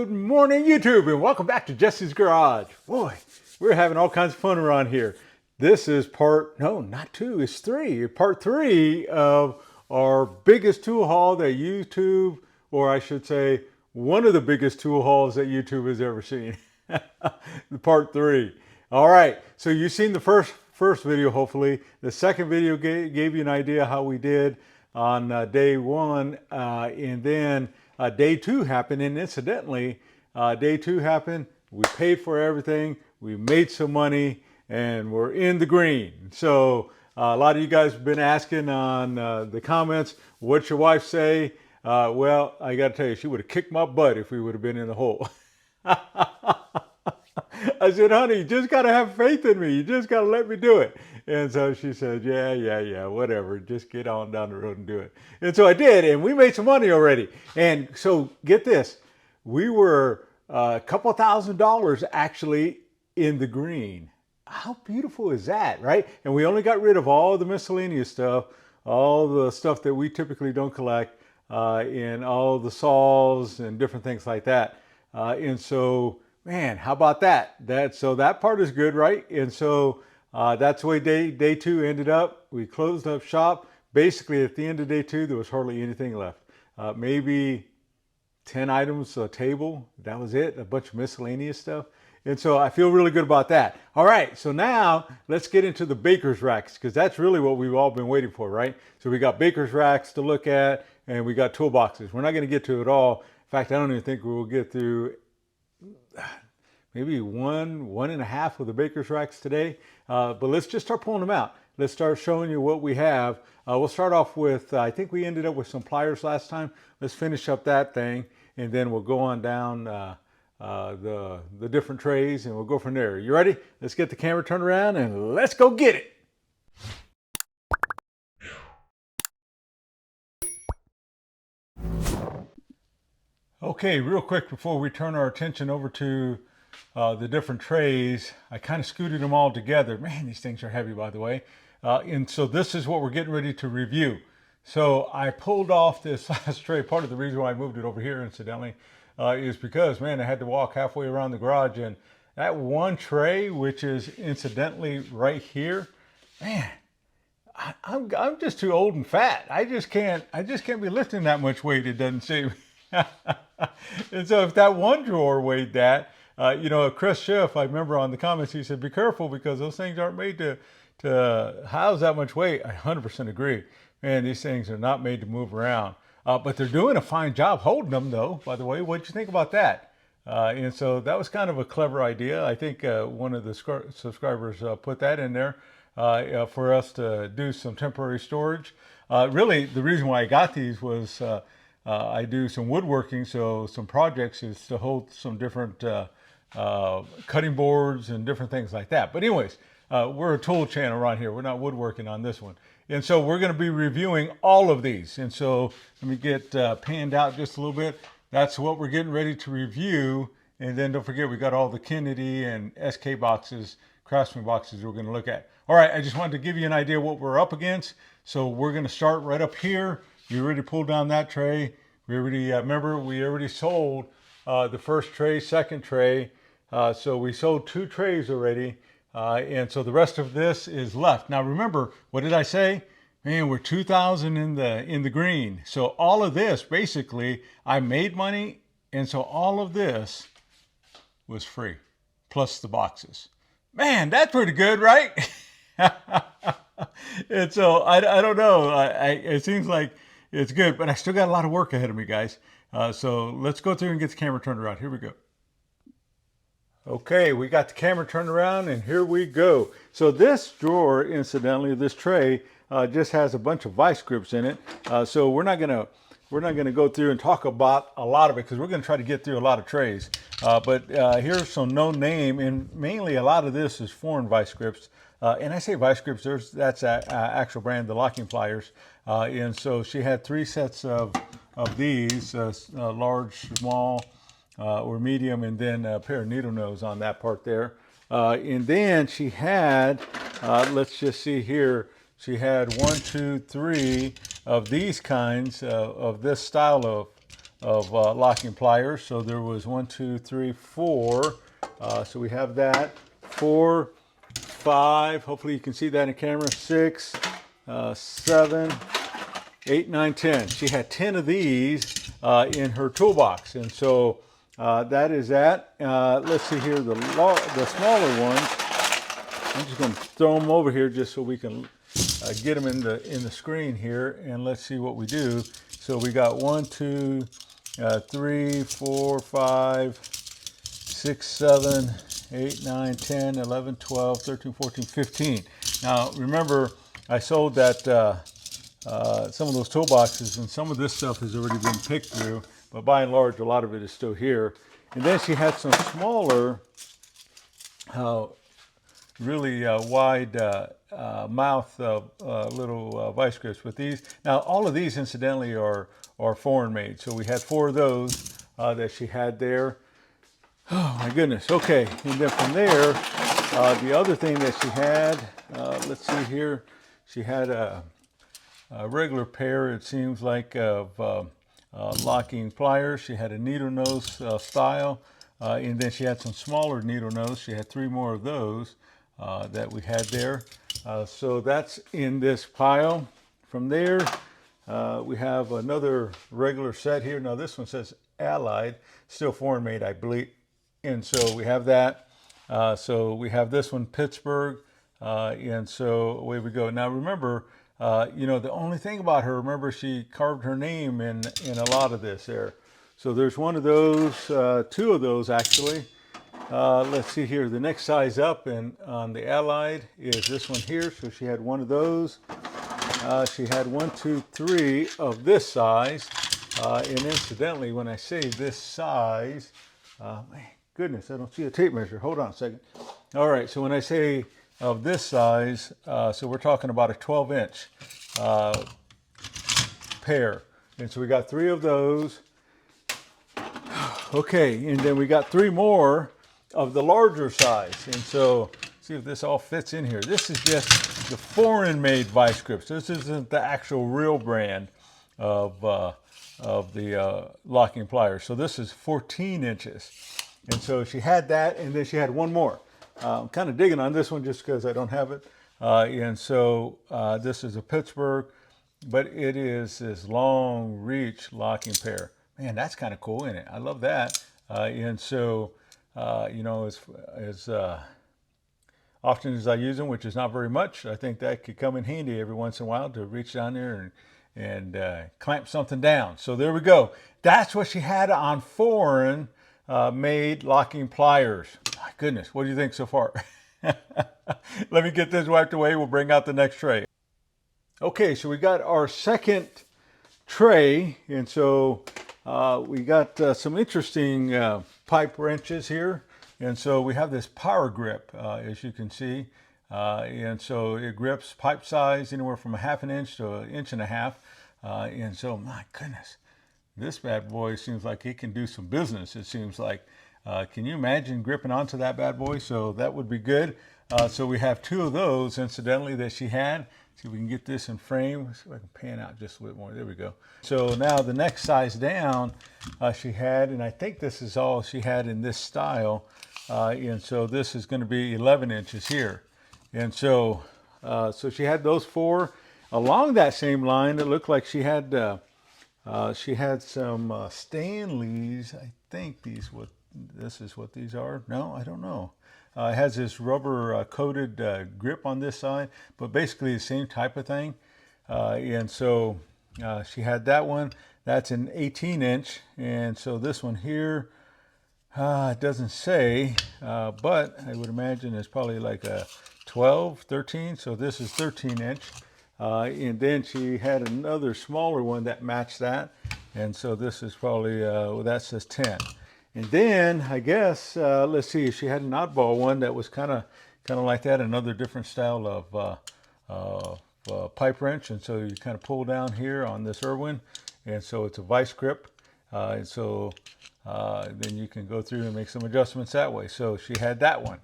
Good morning, YouTube, and welcome back to Jesse's Garage. Boy, we're having all kinds of fun around here. This is not two, it's three. Part three of our biggest tool haul that YouTube, or I should say, one of the biggest tool hauls that YouTube has ever seen. The part three. All right, so you've seen the first video, hopefully. The second video gave you an idea how we did on day one, and then day two happened, and incidentally, day two happened, we paid for everything, we made some money, and we're in the green. So a lot of you guys have been asking on the comments, what's your wife say? Well, I gotta tell you, she would have kicked my butt if we would have been in the hole. I said, honey, you just gotta have faith in me, you just gotta let me do it. And so she said, yeah, whatever. Just get on down the road and do it. And so I did, and we made some money already. And so get this, we were a couple $1,000s actually in the green. How beautiful is that, right? And we only got rid of all the miscellaneous stuff, all the stuff that we typically don't collect, and all the saws and different things like that. And so, man, how about that? So that part is good, right? And so that's the way day two ended up. We closed up shop. Basically, at the end of day two, there was hardly anything left. Maybe 10 items, a table. That was it. A bunch of miscellaneous stuff. And so I feel really good about that. All right, so now let's get into the baker's racks, because that's really what we've all been waiting for, right? So we got baker's racks to look at, and we got toolboxes. We're not going to get to it all. In fact, I don't even think we will get through maybe one and a half of the baker's racks today. But let's just start pulling them out. Let's start showing you what we have. We'll start off with, I think we ended up with some pliers last time. Let's finish up that thing, and then we'll go on down the different trays, and we'll go from there. You ready? Let's get the camera turned around, and let's go get it. Okay, real quick before we turn our attention over to the different trays, I kind of scooted them all together. Man, these things are heavy, by the way. And so this is what we're getting ready to review. So I pulled off this last tray. Part of the reason why I moved it over here, incidentally, is because, man, I had to walk halfway around the garage, and that one tray, which is incidentally right here, man, I'm just too old and fat. I just can't be lifting that much weight, it doesn't seem. And so if that one drawer weighed that, Chris Schiff, I remember on the comments, he said, be careful because those things aren't made to house that much weight. I 100% agree. Man, these things are not made to move around. But they're doing a fine job holding them, though, by the way. What'd you think about that? And so that was kind of a clever idea. I think one of the subscribers put that in there for us to do some temporary storage. Really, the reason why I got these was I do some woodworking, so some projects is to hold some different cutting boards and different things like that. But anyways, we're a tool channel around here. We're not woodworking on this one. And so we're going to be reviewing all of these. And so let me get panned out just a little bit. That's what we're getting ready to review. And then don't forget, we got all the Kennedy and SK boxes, Craftsman boxes we're going to look at. All right, I just wanted to give you an idea what we're up against. So we're going to start right up here. You already pulled down that tray. We already, remember, we already sold the first tray, second tray. So we sold 2 trays already. And so the rest of this is left. Now remember, what did I say? Man, we're 2,000 in the green. So all of this, basically, I made money, and so all of this was free, plus the boxes. Man, that's pretty good, right? And so I don't know. It seems like it's good, but I still got a lot of work ahead of me, guys. So let's go through and get the camera turned around. Here we go. Okay, we got the camera turned around, and here we go. So this drawer, incidentally, this tray, just has a bunch of vice grips in it. So we're not gonna go through and talk about a lot of it, because we're gonna try to get through a lot of trays. But here's some no name, and mainly a lot of this is foreign vice grips. And I say vice grips, that's actual brand, the locking pliers. And so she had 3 sets of these, large, small, or medium, and then a pair of needle nose on that part there. And then she had, let's just see here, she had 1, 2, 3 of these kinds of this style of locking pliers. So there was 1, 2, 3, 4. So we have that. 4, 5. Hopefully you can see that in camera. 6, 7, 8, 9, 10. She had 10 of these in her toolbox, and so that is that. Let's see here, the smaller ones. I'm just going to throw them over here just so we can get them in the screen here, and let's see what we do. So we got 1, 2, 3, 4, 5, 6, 7, 8, 9, 10, 11, 12, 13, 14, 15. Now remember, I sold that some of those toolboxes, and some of this stuff has already been picked through, but by and large, a lot of it is still here. And then she had some smaller, really wide mouth little vice grips with these. Now, all of these, incidentally, are foreign made. So we had 4 of those that she had there. Oh my goodness. Okay, and then from there, the other thing that she had, let's see here, she had a regular pair, it seems like, of locking pliers. She had a needle nose style, and then she had some smaller needle nose. She had 3 more of those that we had there. So that's in this pile. From there, we have another regular set here. Now this one says Allied, still foreign made, I believe. And so we have that. So we have this one, Pittsburgh, and so away we go. Now remember, you know, the only thing about her, remember, she carved her name in a lot of this there. So there's 1 of those, 2 of those actually. Let's see here, the next size up and on the Allied is this one here. So she had 1 of those. She had 1, 2, 3 of this size. And incidentally, when I say this size, man, goodness, I don't see a tape measure. Hold on a second. All right, so when I say of this size, so we're talking about a 12-inch pair. And so we got 3 of those. Okay, and then we got 3 more of the larger size. And so, see if this all fits in here. This is just the foreign-made vice grips. This isn't the actual real brand of the locking pliers. So this is 14 inches. And so she had that, and then she had 1 more. I'm kind of digging on this one just because I don't have it. And so this is a Pittsburgh, but it is this long reach locking pair. Man, that's kind of cool, isn't it? I love that. And so, you know, as often as I use them, which is not very much, I think that could come in handy every once in a while to reach down there and clamp something down. So there we go. That's what she had on foreign made locking pliers. My goodness, what do you think so far? Let me get this wiped away. We'll bring out the next tray. Okay, so we got our second tray, and so we got some interesting pipe wrenches here. And so we have this power grip, as you can see. And so it grips pipe size anywhere from 1/2 inch to 1.5 inches. And so, my goodness, this bad boy seems like it can do some business, it seems like. Can you imagine gripping onto that bad boy? So that would be good. So we have 2 of those, incidentally, that she had. See if we can get this in frame. Let's see if I can pan out just a bit more. There we go. So now the next size down she had, and I think this is all she had in this style. And so this is going to be 11 inches here. And so, so she had those 4. Along that same line, it looked like she had some Stanleys. I think this is what these are. No, I don't know. It has this rubber coated grip on this side, but basically the same type of thing. And so she had that one. That's an 18 inch. And so this one here, it doesn't say, but I would imagine it's probably like a 12, 13. So this is 13 inch. And then she had another smaller one that matched that. And so this is probably, well, that says 10. And then I guess, let's see, she had an oddball one that was kind of like that, another different style of pipe wrench. And so you kind of pull down here on this Irwin. And so it's a vice grip. And so then you can go through and make some adjustments that way. So she had that one.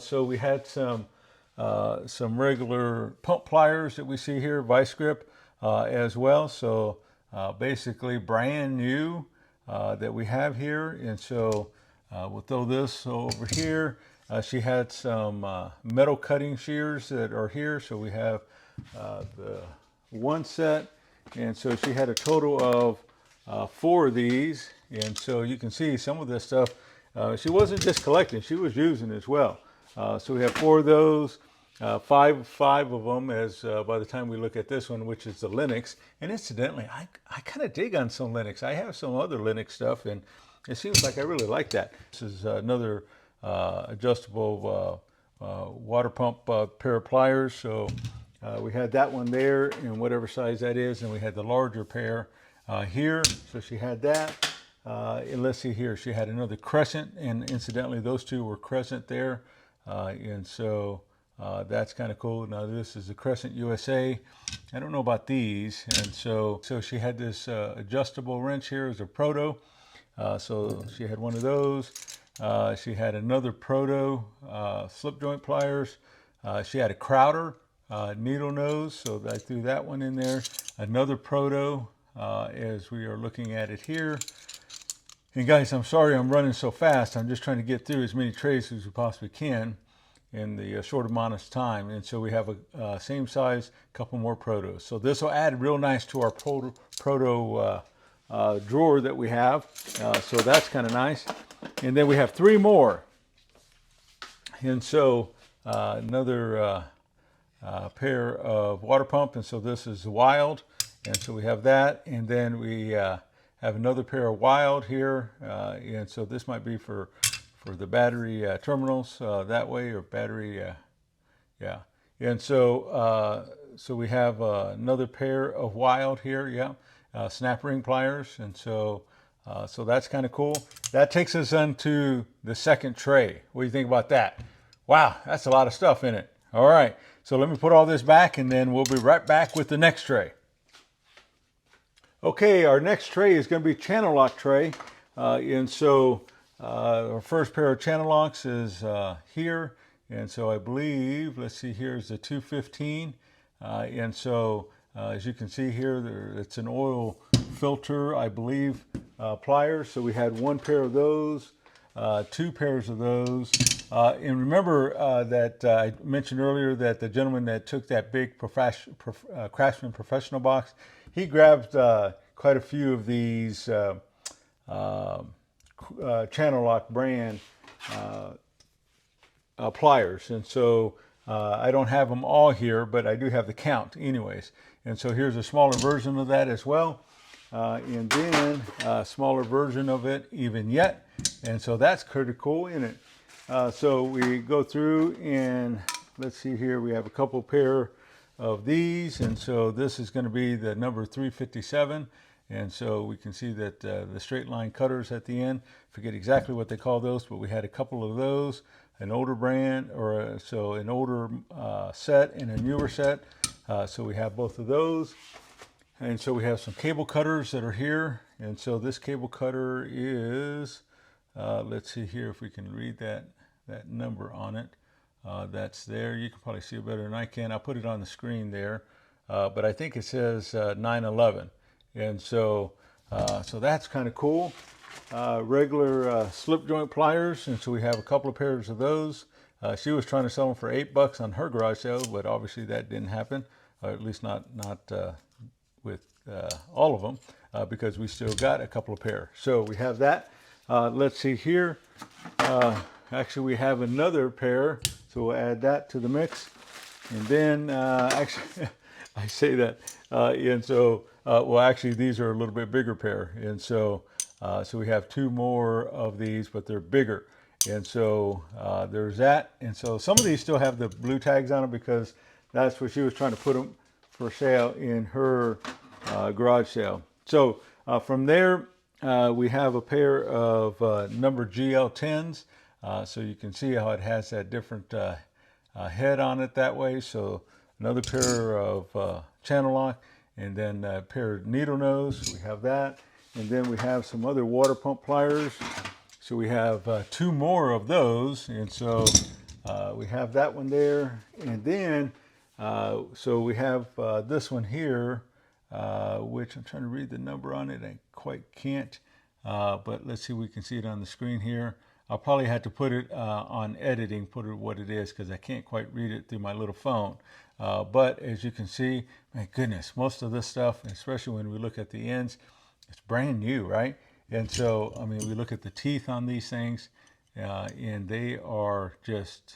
So we had some regular pump pliers that we see here, vice grip as well. So basically brand new that we have here. And so we'll throw this over here. She had some metal cutting shears that are here. So we have the one set. And so she had a total of 4 of these. And so you can see some of this stuff, she wasn't just collecting, she was using as well. So we have 4 of those, five of them as by the time we look at this one, which is the Linux. And incidentally, I kind of dig on some Linux. I have some other Linux stuff, and it seems like I really like that. This is another adjustable water pump pair of pliers. So we had that one there in whatever size that is, and we had the larger pair here. So she had that. And let's see here, she had another crescent, and incidentally those 2 were crescent there. And so that's kind of cool. Now this is the Crescent USA. I don't know about these. And so she had this adjustable wrench here as a proto. So she had one of those. She had another proto slip joint pliers. She had a Crowder needle nose, so I threw that one in there. Another proto as we are looking at it here. And guys, I'm sorry I'm running so fast. I'm just trying to get through as many trays as we possibly can in the short amount of time. And so we have a same size, couple more protos. So this will add real nice to our proto drawer that we have. So that's kind of nice. And then we have 3 more. And so another pair of water pump. And so this is Wild. And so we have that. And then we have another pair of Wild here. And so this might be for the battery terminals that way, or battery, yeah. And so so we have another pair of Wild here, yeah, snap ring pliers. And so so that's kind of cool. That takes us onto the second tray. What do you think about that? Wow, that's a lot of stuff in it. All right, so let me put all this back, and then we'll be right back with the next tray. Okay, our next tray is going to be channel lock tray. And so our first pair of channel locks is here. And so I believe, let's see, here's the 215. And so as you can see here, it's an oil filter, I believe, pliers. So we had 1 pair of those, 2 pairs of those. And remember that I mentioned earlier that the gentleman that took that big Craftsman Professional box, he grabbed quite a few of these channel lock brand pliers. And so I don't have them all here, but I do have the count anyways. And so here's a smaller version of that as well. And then a smaller version of it even yet. And so that's pretty cool, isn't it? So we go through, and let's see here, we have a couple pair of these. And so this is going to be the number 357. And so we can see that the straight line cutters at the end, forget exactly what they call those, but we had a couple of those, an older brand, or so an older set and a newer set. So we have both of those. And so we have some cable cutters that are here. And so this cable cutter is, let's see here if we can read that number on it. That's there. You can probably see it better than I can. I'll put it on the screen there. But I think it says 911. And so so that's kind of cool. Regular slip joint pliers. And so we have a couple of pairs of those. She was trying to sell them for $8 on her garage sale, but obviously that didn't happen. Or at least not with all of them, because we still got a couple of pair. So we have that. Let's see here. Actually, we have another pair, so we'll add that to the mix. And then, actually, I say that, and so, well, actually, these are a little bit bigger pair. And so, so we have 2 more of these, but they're bigger. And so there's that. And so some of these still have the blue tags on them, because that's what she was trying to put them for sale in her garage sale. So from there, we have a pair of number GL10s. So you can see how it has that different head on it that way. So another pair of channel lock, and then a pair of needle nose. We have that. And then we have some other water pump pliers. So we have 2 more of those. And so we have that one there. And then, so we have this one here. which I'm trying to read the number on it. I quite can't, but let's see if we can see it on the screen here. I'll probably have to put it on editing, put it what it is, because I can't quite read it through my little phone. But as you can see, my goodness, most of this stuff, especially when we look at the ends, it's brand new, right? And so, I mean, we look at the teeth on these things, and they are just,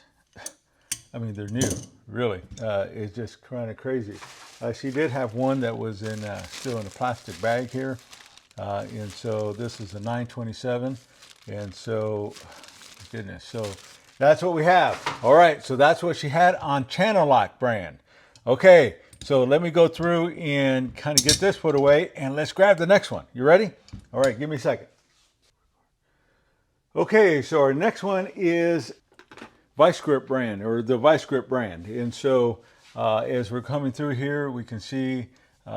I mean, they're new, really. It's just kind of crazy. She did have one that was in still in a plastic bag here. And so this is a 927. And so, goodness, so that's what we have. All right, so that's what she had on Channel Lock brand. Okay, so let me go through and kind of get this put away, and let's grab the next one. You ready? All right, give me a second. Okay, so our next one is Vice Grip brand, or the Vice Grip brand. And so as we're coming through here, we can see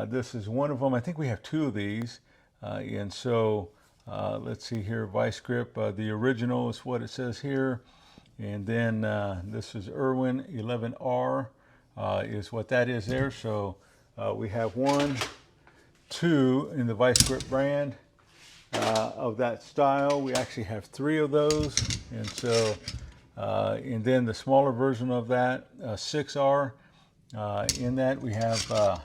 this is one of them. I think we have two of these. And so let's see here, Vice Grip, the original is what it says here. And then this is Irwin 11R is what that is there. So we have 1, 2 in the Vice Grip brand of that style. We actually have 3 of those. And so, and then the smaller version of that, 6R. In that we have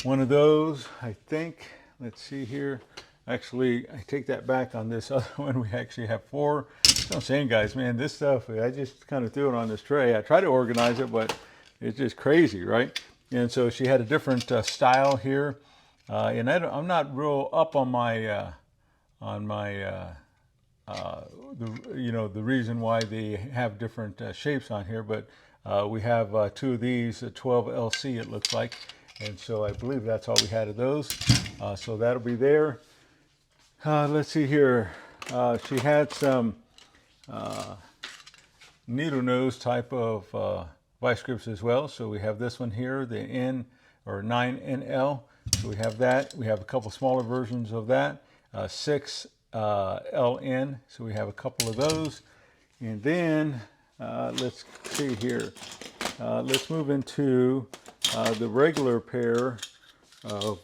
one of those, I think. Let's see here. Actually, I take that back on this other one. We actually have 4. That's what I'm saying, guys, man, this stuff, I just kind of threw it on this tray. I try to organize it, but it's just crazy, right? And so she had a different style here. And I'm not real up on my, the reason why they have different shapes on here, but we have 2 of these, a 12LC it looks like. And so I believe that's all we had of those. So that'll be there. Let's see here. She had some needle nose type of vice grips as well. So we have this one here, the N or 9NL. So we have that. We have a couple smaller versions of that. 6LN. So we have a couple of those. And then let's see here. Let's move into the regular pair of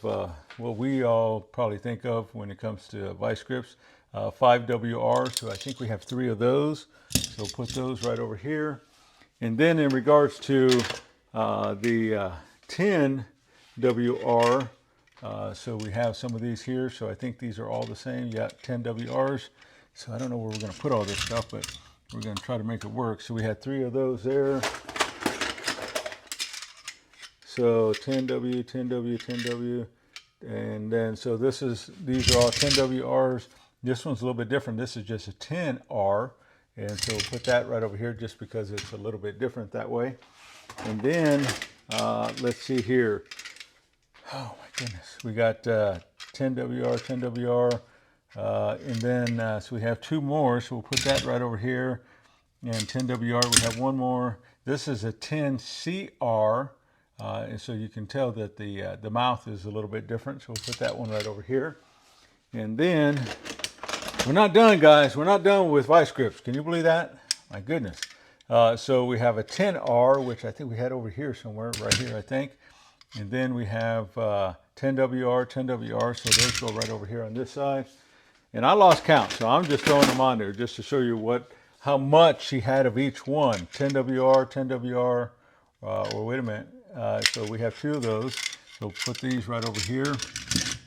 what we all probably think of when it comes to vice grips, 5WR. So I think we have 3 of those. So put those right over here. And then in regards to the 10WR, so we have some of these here. So I think these are all the same. You got 10WRs. So I don't know where we're going to put all this stuff, but we're going to try to make it work. So we had 3 of those there. So 10W, 10W, 10W, and then so these are all 10WRs. This one's a little bit different. This is just a 10R, and so we'll put that right over here just because it's a little bit different that way. And then let's see here. Oh my goodness, we got 10WR, 10WR, and then so we have 2 more. So we'll put that right over here. And 10WR, we have 1 more. This is a 10CR. And so you can tell that the mouth is a little bit different. So we'll put that one right over here. And then we're not done, guys. We're not done with vice grips. Can you believe that? My goodness. So we have a 10R, which I think we had over here somewhere, right here, I think. And then we have 10WR, 10WR. So those go right over here on this side. And I lost count, so I'm just throwing them on there just to show you how much she had of each one. 10WR, 10WR, or wait a minute. So we have 2 of those. So put these right over here.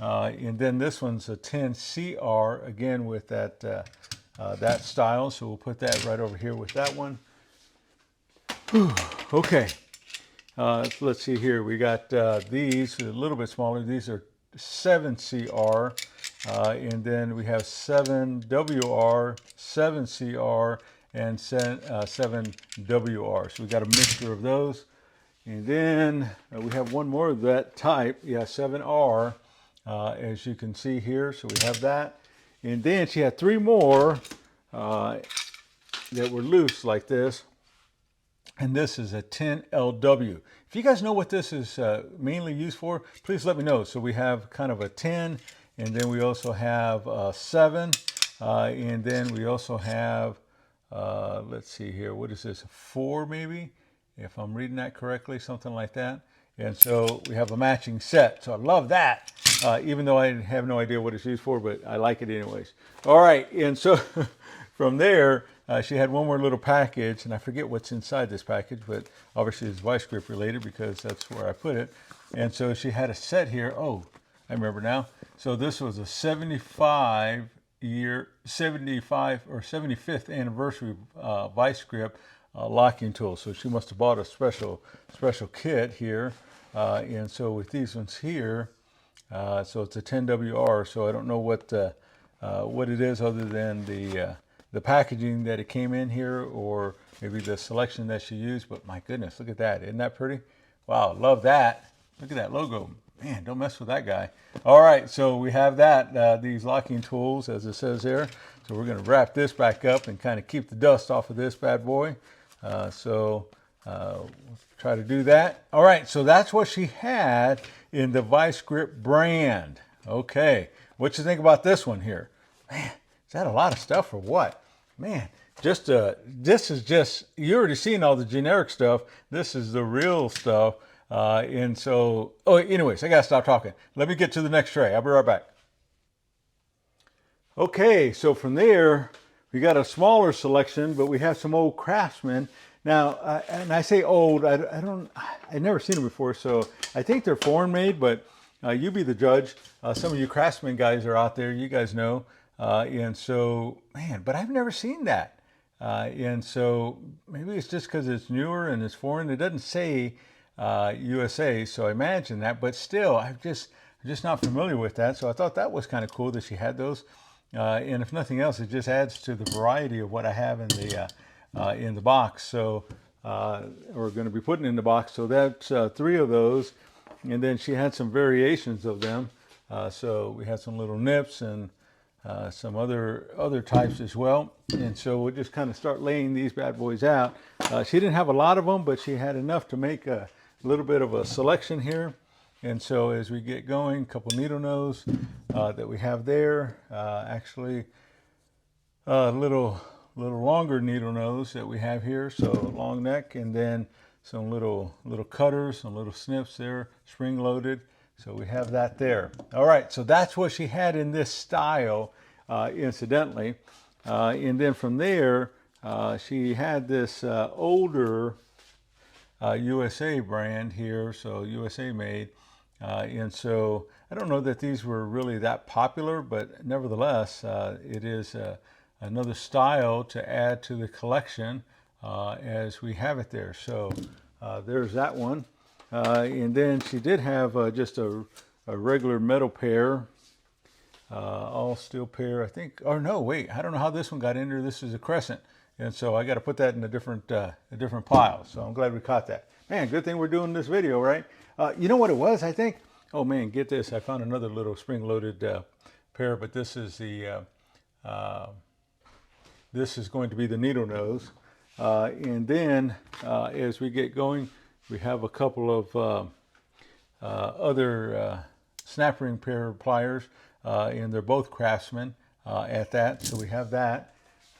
And then this one's a 10CR, again with that style. So we'll put that right over here with that one. Whew. Okay. Let's see here. We got these a little bit smaller. These are 7CR. And then we have 7WR, 7CR, and 7WR. So we got a mixture of those. And then we have 1 more of that type, yeah, 7R, as you can see here. So we have that. And then she had 3 more that were loose like this. And this is a 10LW. If you guys know what this is mainly used for, please let me know. So we have kind of a 10, and then we also have a 7, and then we also have, let's see here, what is this, 4 maybe? If I'm reading that correctly, something like that. And so we have a matching set. So I love that, even though I have no idea what it's used for, but I like it anyways. All right, and so from there, she had one more little package, and I forget what's inside this package, but obviously it's vice grip related because that's where I put it. And so she had a set here. Oh, I remember now. So this was a 75 or 75th anniversary vice grip locking tool. So she must have bought a special kit here. And so with these ones here, so it's a 10WR. So I don't know what it is other than the packaging that it came in here, or maybe the selection that she used. But my goodness, look at that! Isn't that pretty? Wow, love that. Look at that logo. Man, don't mess with that guy. All right, so we have that, these locking tools, as it says there. So we're going to wrap this back up and kind of keep the dust off of this bad boy. We'll try to do that. All right, so that's what she had in the Vice Grip brand. Okay, what you think about this one here? Man, is that a lot of stuff or what? Man, this is just, you already seen all the generic stuff. This is the real stuff. And so, oh, anyways, I gotta stop talking. Let me get to the next tray. I'll be right back. Okay, so from there, we got a smaller selection, but we have some old Craftsman. Now, and I say old, I've never seen them before, so I think they're foreign made, but you be the judge. Some of you Craftsman guys are out there, you guys know. And so, man, but I've never seen that. And so maybe it's just because it's newer and it's foreign. It doesn't say USA, so I imagine that, but still, I'm just not familiar with that. So I thought that was kind of cool that she had those. And if nothing else, it just adds to the variety of what I have in the box. So we're going to be putting in the box. So that's 3 of those, and then she had some variations of them. So we had some little nips and some other types as well. And so we'll just kind of start laying these bad boys out. She didn't have a lot of them, but she had enough to make a little bit of a selection here. And so as we get going, a couple needle nose that we have there. Actually, a little longer needle nose that we have here. So long neck, and then some little cutters, some little snips there, spring loaded. So we have that there. All right, so that's what she had in this style, incidentally. And then from there, she had this older USA brand here, so USA made. And so I don't know that these were really that popular, but nevertheless, it is another style to add to the collection as we have it there. So there's that one. And then she did have just a regular metal pair, all steel pair, I think. Or no, wait, I don't know how this one got in there. This is a crescent. And so I got to put that in a different pile. So I'm glad we caught that. Man, good thing we're doing this video, right? You know what it was, I think? Oh man, get this. I found another little spring-loaded pair, but this is this is going to be the needle nose. And then as we get going, we have a couple of other snap ring pair of pliers, and they're both Craftsman at that. So we have that.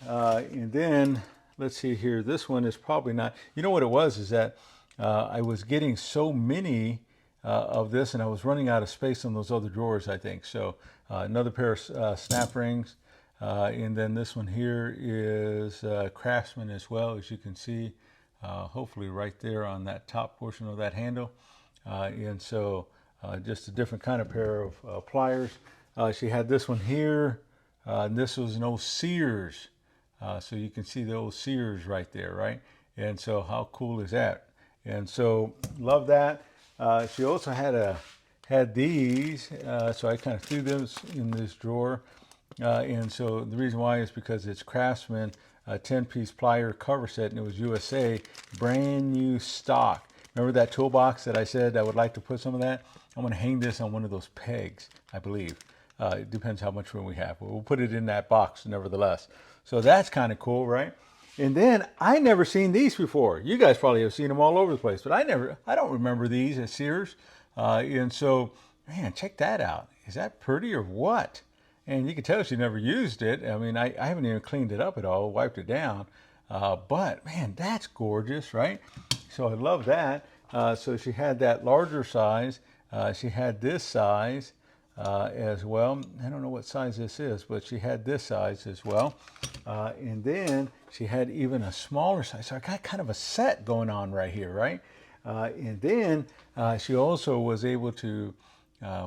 And then let's see here. This one is probably not. You know what it was is that I was getting so many of this, and I was running out of space in those other drawers, I think. So another pair of snap rings. And then this one here is Craftsman as well, as you can see, hopefully right there on that top portion of that handle. And so just a different kind of pair of pliers. She had this one here. And this was an old Sears. So you can see the old Sears right there, right? And so how cool is that? And so love that. She also had these, so I kind of threw those in this drawer. And so the reason why is because it's Craftsman, a 10-piece plier cover set, and it was USA, brand new stock. Remember that toolbox that I said I would like to put some of that? I'm going to hang this on one of those pegs, I believe. It depends how much room we have. But we'll put it in that box nevertheless. So that's kind of cool, right? And then I never seen these before. You guys probably have seen them all over the place, but I don't remember these at Sears. And so, man, check that out. Is that pretty or what? And you can tell she never used it. I mean, I haven't even cleaned it up at all, wiped it down. But man, that's gorgeous, right? So I love that. So she had that larger size. She had this size as well. I don't know what size this is, but she had this size as well. And then she had even a smaller size. So I got kind of a set going on right here, right? And then she also was able to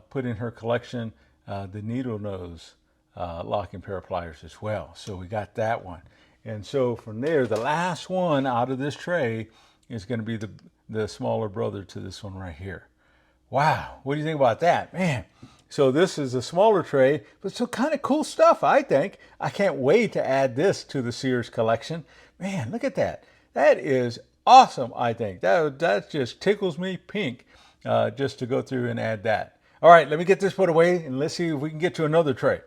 put in her collection the needle nose locking pair of pliers as well. So we got that one. And so from there, the last one out of this tray is going to be the smaller brother to this one right here. Wow, what do you think about that? Man, so this is a smaller tray, but some kind of cool stuff, I think. I can't wait to add this to the Sears collection. Man, look at that. That is awesome, I think. That just tickles me pink just to go through and add that. All right, let me get this put away and let's see if we can get to another tray.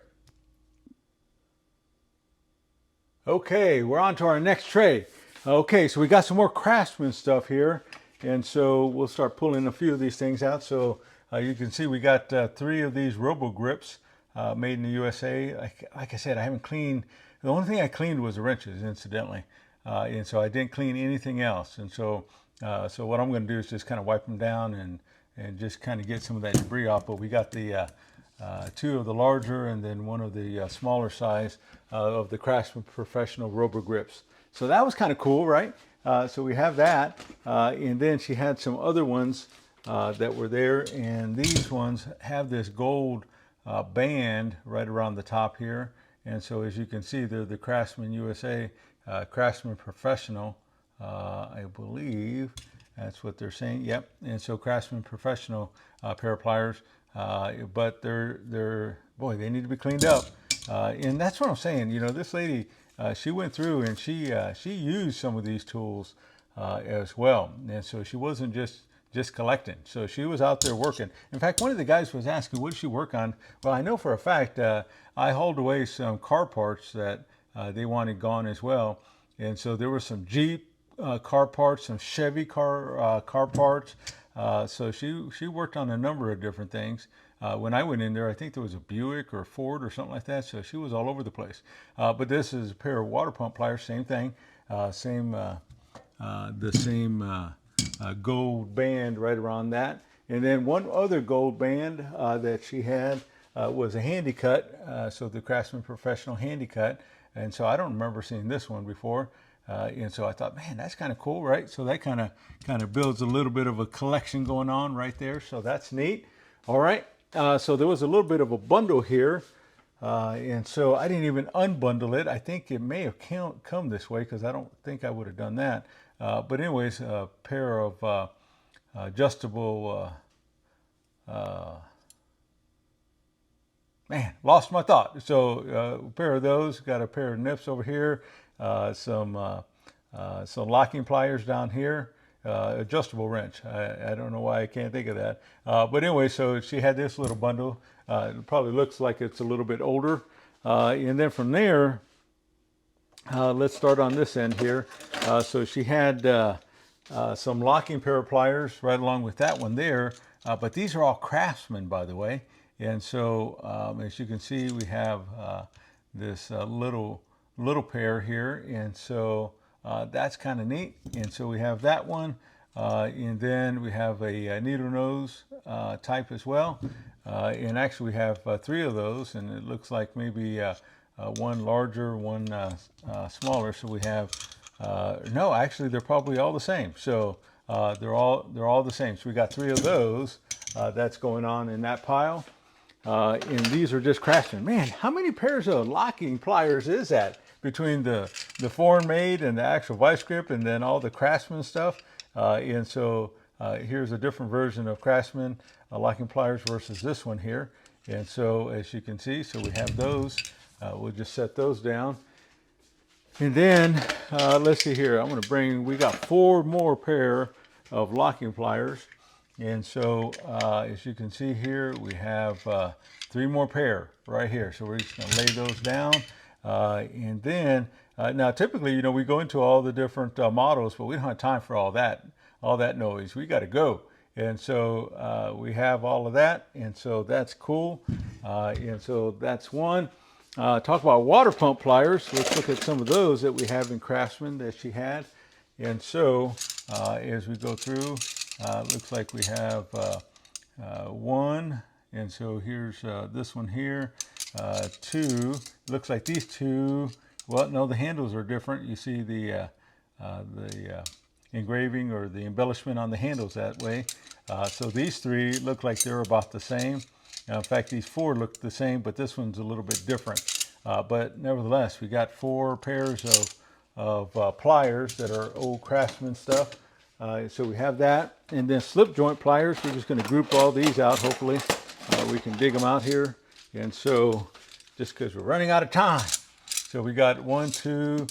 Okay, we're on to our next tray. Okay, so we got some more Craftsman stuff here. And so we'll start pulling a few of these things out. So you can see we got 3 of these Robo Grips made in the USA. Like I said, I haven't cleaned. The only thing I cleaned was the wrenches, incidentally. And so I didn't clean anything else. And so what I'm going to do is just kind of wipe them down and just kind of get some of that debris off. But we got the 2 of the larger and then 1 of the smaller size of the Craftsman Professional Robo Grips. So that was kind of cool, right? So we have that, and then she had some other ones that were there, and these ones have this gold band right around the top here. And so as you can see, they're the Craftsman USA, Craftsman Professional, I believe that's what they're saying. Yep. And so Craftsman Professional pair of pliers, but they're boy, they need to be cleaned up. And that's what I'm saying. You know, this lady, she went through and she used some of these tools as well. And so she wasn't just collecting. So she was out there working. In fact, one of the guys was asking, what did she work on? Well, I know for a fact, I hauled away some car parts that they wanted gone as well. And so there were some Jeep car parts, some Chevy car parts. So she worked on a number of different things. When I went in there, I think there was a Buick or a Ford or something like that. So she was all over the place. But this is a pair of water pump pliers, same thing, the same gold band right around that. And then one other gold band that she had was a handy cut, so the Craftsman Professional handy cut. And so I don't remember seeing this one before. And so I thought, man, that's kind of cool, right? So that kind of builds a little bit of a collection going on right there. So that's neat. All right. So there was a little bit of a bundle here. And so I didn't even unbundle it. I think it may have come this way because I don't think I would have done that. But anyways, a pair of adjustable, man, lost my thought. So a pair of those, got a pair of nips over here, some locking pliers down here, adjustable wrench. I don't know why I can't think of that. But anyway, so she had this little bundle. It probably looks like it's a little bit older. And then from there, let's start on this end here. So she had some locking pair of pliers right along with that one there. But these are all Craftsman, by the way. And so as you can see, we have this little pair here. And so that's kind of neat. And so we have that one. And then we have a needle nose type as well. And actually we have 3 of those. And it looks like maybe one larger, one smaller. So we have, no, actually they're probably all the same. So they're all the same. So we got 3 of those that's going on in that pile. And these are just Craftsman. Man, how many pairs of locking pliers is that between the foreign made and the actual vice grip and then all the Craftsman stuff? And so here's a different version of Craftsman locking pliers versus this one here. And so as you can see, so we have those. We'll just set those down. And then let's see here. I'm going to we got 4 more pair of locking pliers. And so as you can see here, we have 3 more pair right here. So we're just going to lay those down. And then now typically, you know, we go into all the different models, but we don't have time for all that noise. We got to go. And so we have all of that. And so that's cool. And so that's one. Talk about water pump pliers. Let's look at some of those that we have in Craftsman that she had. And so as we go through, Looks like we have one, and so here's this one here, two. Looks like these two, well, no, the handles are different. You see the engraving or the embellishment on the handles that way. So these three look like they're about the same. In fact, these four look the same, but this one's a little bit different. But nevertheless, we got 4 pairs of pliers that are old Craftsman stuff. So we have that, and then slip joint pliers. We're just going to group all these out. Hopefully we can dig them out here. And so just because we're running out of time, so we got 1, 2,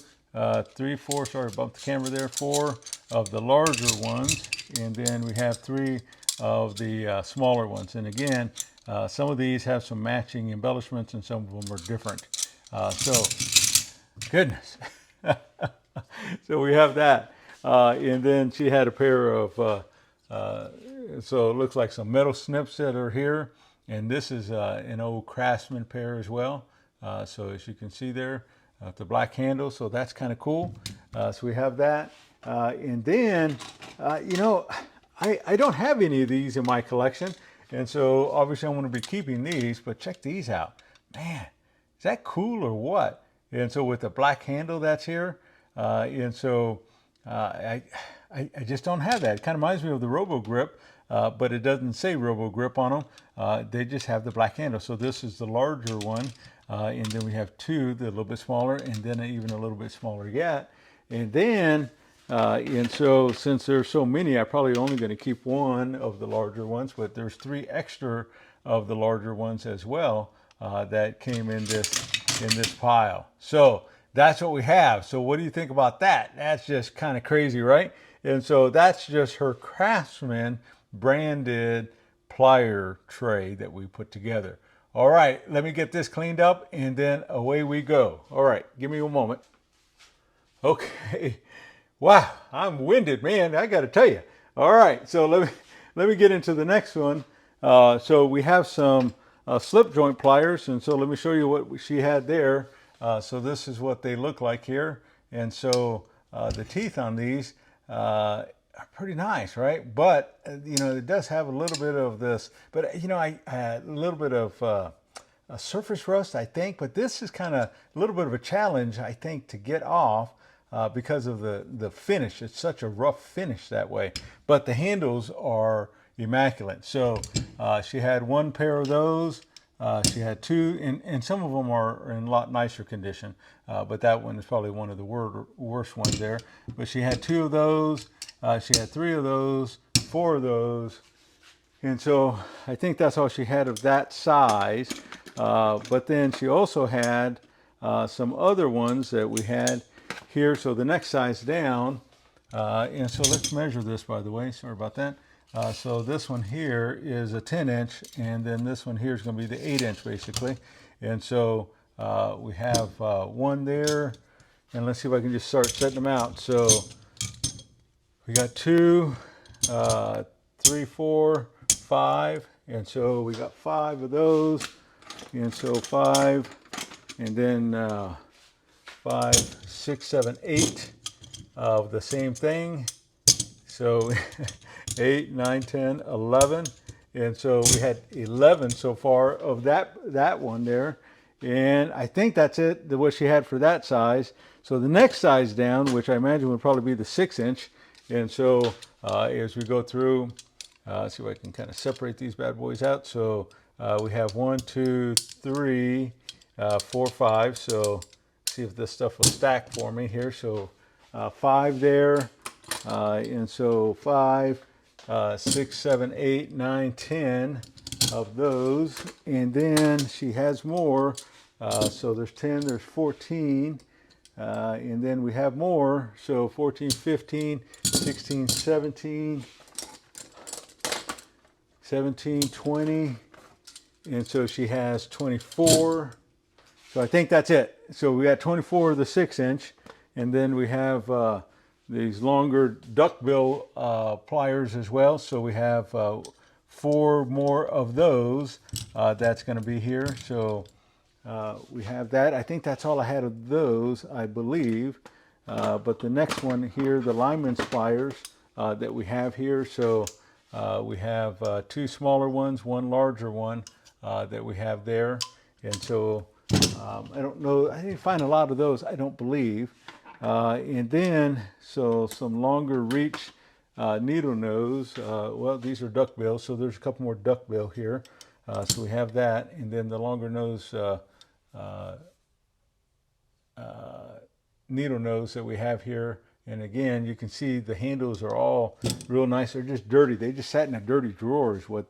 3, 4, sorry, bumped the camera there, 4 of the larger ones, and then we have 3 of the smaller ones. And again, some of these have some matching embellishments and some of them are different. So goodness. So we have that. And then she had a pair of, so it looks like some metal snips that are here. And this is an old Craftsman pair as well. So as you can see there, the black handle. So that's kind of cool. So we have that. And then, you know, I don't have any of these in my collection. And so obviously I'm going to be keeping these, but check these out. Man, is that cool or what? And so with the black handle that's here. And so I just don't have that. It kind of reminds me of the Robo Grip, but it doesn't say Robo Grip on them. They just have the black handle. So this is the larger one. And then we have 2 that are a little bit smaller, and then even a little bit smaller yet. And then, and so since there's so many, I'm probably only going to keep 1 of the larger ones, but there's 3 extra of the larger ones as well that came in this pile. So that's what we have. So what do you think about that? That's just kind of crazy, right? And so that's just her Craftsman branded plier tray that we put together. All right, let me get this cleaned up and then away we go. All right, give me a moment. Okay, wow, I'm winded, man, I got to tell you. All right, so let me get into the next one. So we have some slip joint pliers, and so let me show you what she had there. So this is what they look like here. And so the teeth on these are pretty nice, right? But, you know, it does have a little bit of this, but, you know, a little bit of a surface rust, I think. But this is kind of a little bit of a challenge, I think, to get off because of the finish. It's such a rough finish that way. But the handles are immaculate. So she had 1 pair of those. She had 2, and some of them are in a lot nicer condition, but that one is probably one of the worst ones there. But she had 2 of those, she had 3 of those, 4 of those, and so I think that's all she had of that size. But then she also had some other ones that we had here, so the next size down, and so let's measure this, by the way, sorry about that. So this one here is a 10-inch, and then this one here is going to be the 8-inch basically. And so we have 1 there, and let's see if I can just start setting them out. So we got 2, 3, 4, 5, and so we got 5 of those, and so 5, and then 5, 6, 7, 8 of the same thing. So 8, 9, 10, 11. And so we had 11 so far of that one there. And I think that's it, what she had for that size. So the next size down, which I imagine would probably be the 6-inch. And so as we go through, see if I can kind of separate these bad boys out. So we have 1, 2, 3, 4, 5. So see if this stuff will stack for me here. So 5 there. And so 5, 6, 7, 8, 9, 10 of those. And then she has more. So there's 10, there's 14. And then we have more. So 14, 15, 16, 17, 17, 20. And so she has 24. So I think that's it. So we got 24 of the 6-inch. And then we have these longer duckbill pliers as well. So we have 4 more of those that's going to be here. So we have that. I think that's all I had of those, I believe. But the next one here, the lineman's pliers, that we have here. So we have 2 smaller ones, 1 larger one that we have there. And so I don't know, I didn't find a lot of those, I don't believe. And then, so some longer reach needle nose. Well, these are duckbill, so there's a couple more duckbill here. So we have that, and then the longer nose needle nose that we have here. And again, you can see the handles are all real nice. They're just dirty. They just sat in a dirty drawer is what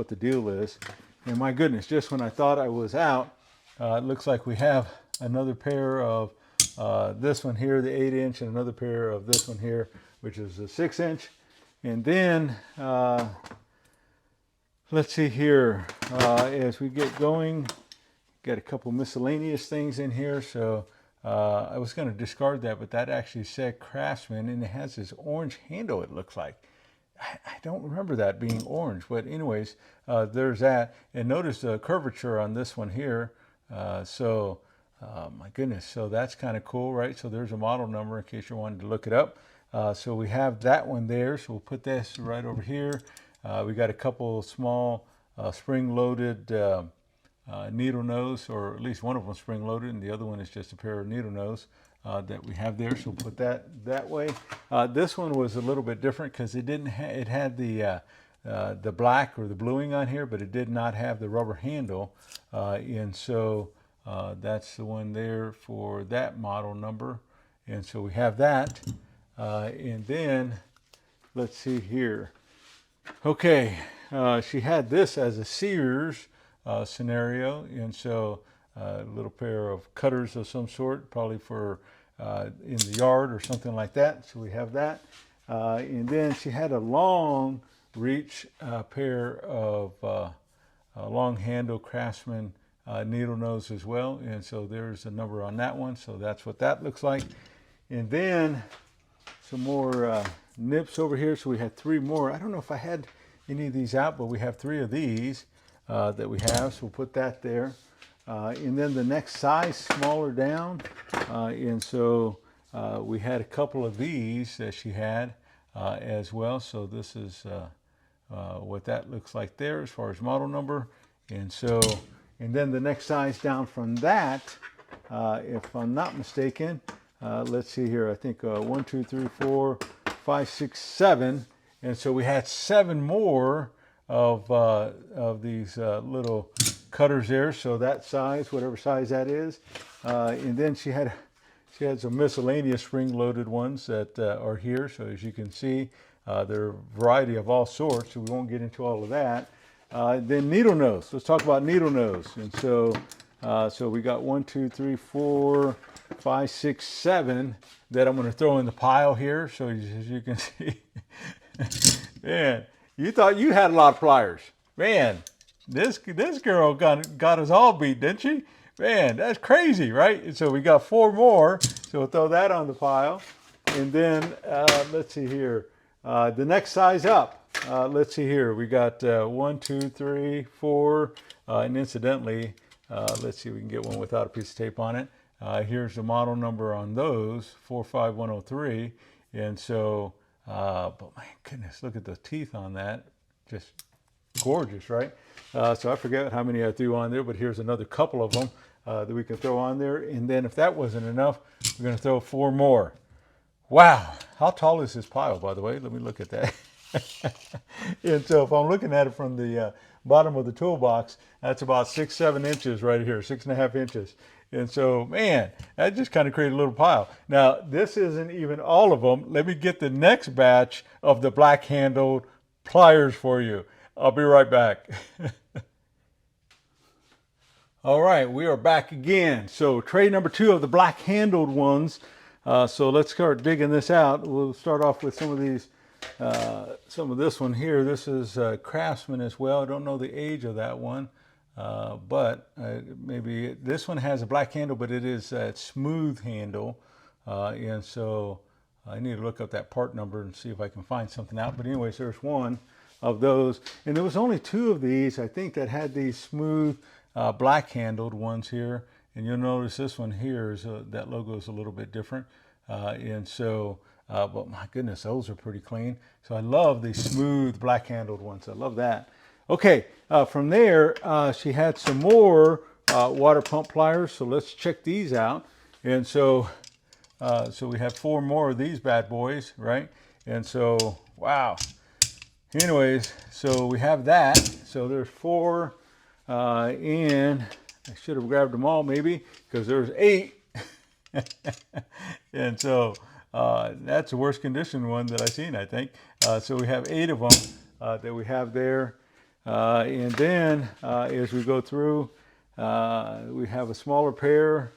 the deal is. And my goodness, just when I thought I was out, it looks like we have another pair of this one here, the 8-inch, and another pair of this one here, which is a 6-inch. And then, let's see here, as we get going, got a couple miscellaneous things in here. So I was going to discard that, but that actually said Craftsman, and it has this orange handle, it looks like. I don't remember that being orange, but anyways, there's that. And notice the curvature on this one here. My goodness, so that's kind of cool, right? So there's a model number in case you wanted to look it up. So we have that one there, so we'll put this right over here. We got a couple small spring-loaded needle nose, or at least one of them spring-loaded, and the other one is just a pair of needle nose that we have there. So we'll put that way. This one was a little bit different because it didn't. It had the black or the bluing on here, but it did not have the rubber handle, and so that's the one there for that model number. And so we have that. And then let's see here. Okay, she had this as a Sears scenario, and so a little pair of cutters of some sort, probably for in the yard or something like that. So we have that. And then she had a long reach pair of long handle Craftsman needle nose as well. And so there's a number on that one. So that's what that looks like. And then some more nips over here. So we had 3 more. I don't know if I had any of these out, but we have 3 of these that we have. So we'll put that there. And then the next size smaller down. And so we had a couple of these that she had as well. So this is what that looks like there as far as model number. And so, and then the next size down from that, if I'm not mistaken, let's see here, I think 1, 2, 3, 4, 5, 6, 7. And so we had 7 more of these little cutters there. So that size, whatever size that is. And then she had some miscellaneous spring-loaded ones that are here. So as you can see, there are a variety of all sorts, so we won't get into all of that. Then needle nose. Let's talk about needle nose. And so, so we got 1, 2, 3, 4, 5, 6, 7 that I'm going to throw in the pile here. So as you can see, man, you thought you had a lot of pliers. Man, this girl got us all beat, didn't she? Man, that's crazy, right? And so we got 4 more. So we'll throw that on the pile. And then let's see here. The next size up. Let's see here. We got 1, 2, 3, 4. And incidentally, let's see if we can get one without a piece of tape on it. Here's the model number on those, 45103. And so, but my goodness, look at the teeth on that. Just gorgeous, right? So I forget how many I threw on there, but here's another couple of them that we can throw on there. And then if that wasn't enough, we're going to throw 4 more. Wow. How tall is this pile, by the way? Let me look at that. And so if I'm looking at it from the bottom of the toolbox, that's about 6, 7 inches right here, 6.5 inches. And so, man, that just kind of created a little pile. Now, this isn't even all of them. Let me get the next batch of the black-handled pliers for you. I'll be right back. All right, we are back again. So tray number 2 of the black-handled ones. So let's start digging this out. We'll start off with some of these, some of this one here. This is Craftsman as well. I don't know the age of that one, but maybe this one has a black handle, but it is a smooth handle. And so I need to look up that part number and see if I can find something out. But anyways, there's one of those. And there was only 2 of these, I think, that had these smooth black handled ones here. And you'll notice this one here is that logo is a little bit different. And so but my goodness, those are pretty clean. So I love these smooth black handled ones. I love that. Okay, from there, she had some more water pump pliers. So let's check these out. And so, so we have 4 more of these bad boys, right? And so, wow. Anyways, so we have that. So there's 4, and I should have grabbed them all maybe because there's 8. And so that's the worst condition one that I've seen, I think. So we have 8 of them that we have there. And then as we go through, we have a smaller pair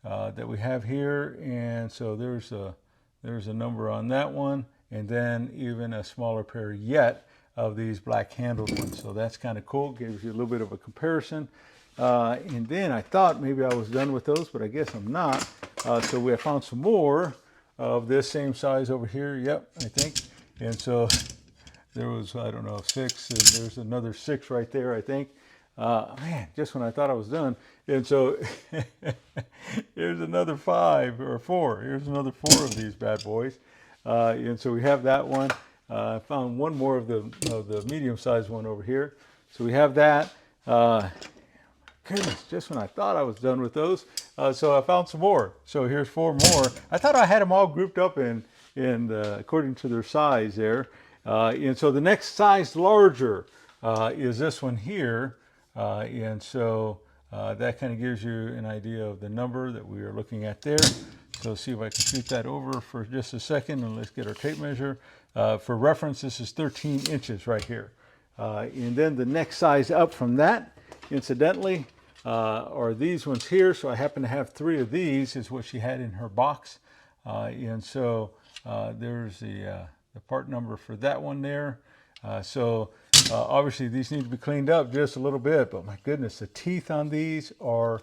that we have here. And so there's a number on that one. And then even a smaller pair yet of these black handled ones. So that's kind of cool. Gives you a little bit of a comparison. And then I thought maybe I was done with those, but I guess I'm not. So we have found some more of this same size over here. Yep, I think. And so there was, I don't know, 6, and there's another 6 right there, I think. Man, just when I thought I was done. And so here's another 5 or 4. Here's another 4 of these bad boys. And so we have that one. I found one more of the medium-sized one over here. So we have that. Goodness, just when I thought I was done with those. So I found some more. So here's 4 more. I thought I had them all grouped up in according to their size there. And so the next size larger is this one here. And so that kind of gives you an idea of the number that we are looking at there. So see if I can shoot that over for just a second, and let's get our tape measure. For reference, this is 13 inches right here. And then the next size up from that, incidentally, are these ones here. So I happen to have 3 of these, is what she had in her box. And so there's the part number for that one there. So obviously these need to be cleaned up just a little bit, but my goodness, the teeth on these are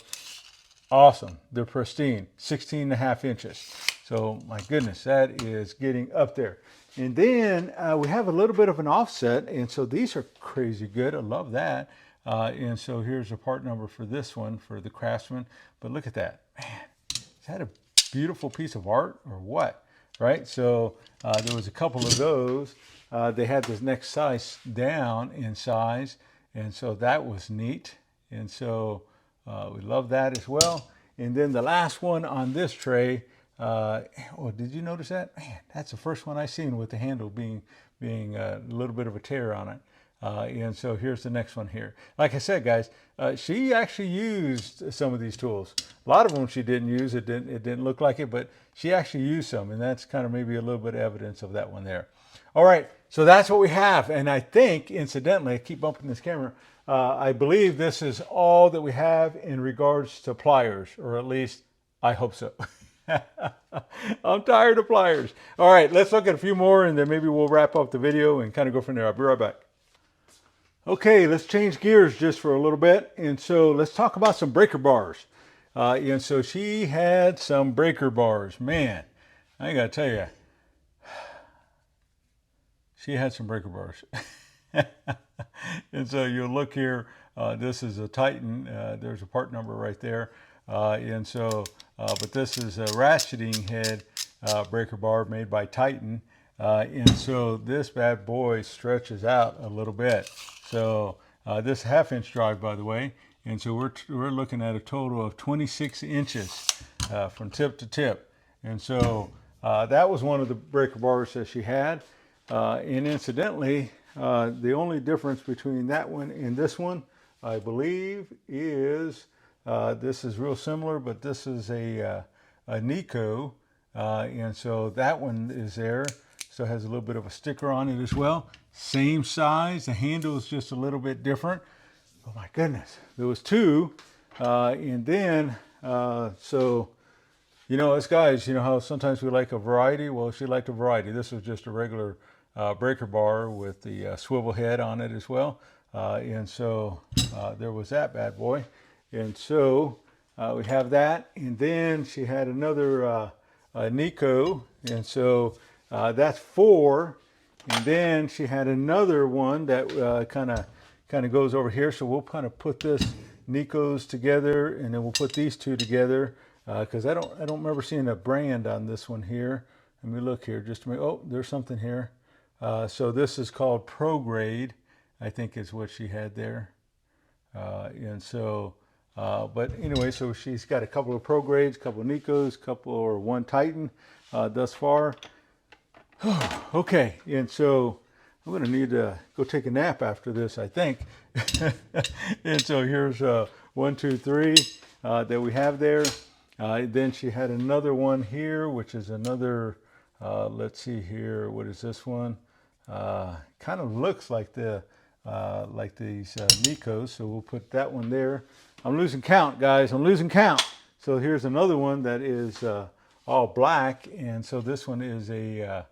awesome. They're pristine, 16.5 inches. So my goodness, that is getting up there. And then we have a little bit of an offset, and so these are crazy good. I love that. And so here's the part number for this one, for the Craftsman. But look at that, man, is that a beautiful piece of art or what? Right, so there was a couple of those. They had this next size down in size, and so that was neat. And so we love that as well. And then the last one on this tray, oh, did you notice that? Man, that's the first one I seen with the handle being a little bit of a tear on it. And so here's the next one here. Like I said, guys, she actually used some of these tools. A lot of them she didn't use. It didn't look like it, but she actually used some, and that's kind of maybe a little bit of evidence of that one there. All right, so that's what we have. And I think, incidentally, I keep bumping this camera, I believe this is all that we have in regards to pliers, or at least I hope so. I'm tired of pliers. All right, let's look at a few more, and then maybe we'll wrap up the video and kind of go from there. I'll be right back. Okay, let's change gears just for a little bit. And so let's talk about some breaker bars. And so she had some breaker bars. Man, I gotta tell you, she had some breaker bars. And so you'll look here, this is a Titan. There's a part number right there. And so, but this is a ratcheting head breaker bar made by Titan. And so this bad boy stretches out a little bit. So this 1/2 inch drive, by the way. And so we're looking at a total of 26 inches from tip to tip. And so that was one of the breaker bars that she had. And incidentally, the only difference between that one and this one, I believe, is this is real similar, but this is a Nico. And so that one is there. So it has a little bit of a sticker on it as well. Same size. The handle is just a little bit different. Oh my goodness. There was 2. And then, so, you know, us guys, you know how sometimes we like a variety? Well, she liked a variety. This was just a regular breaker bar with the swivel head on it as well. And so there was that bad boy. And so we have that. And then she had another Nico. And so that's 4. And then she had another one that kind of goes over here. So we'll kind of put this Nico's together, and then we'll put these 2 together because I don't remember seeing a brand on this one here. let me look here just a minute. Oh, there's something here. So this is called Pro Grade, I think is what she had there. And so, but anyway, so she's got a couple of Pro Grades, a couple of Nikos, or one Titan thus far. Okay, and so I'm going to need to go take a nap after this, I think. And so here's 1, 2, 3 that we have there. Then she had another one here, which is another, let's see here, what is this one? Kind of looks like like these Nikos, so we'll put that one there. I'm losing count, guys, I'm losing count. So here's another one that is all black, and so this one is a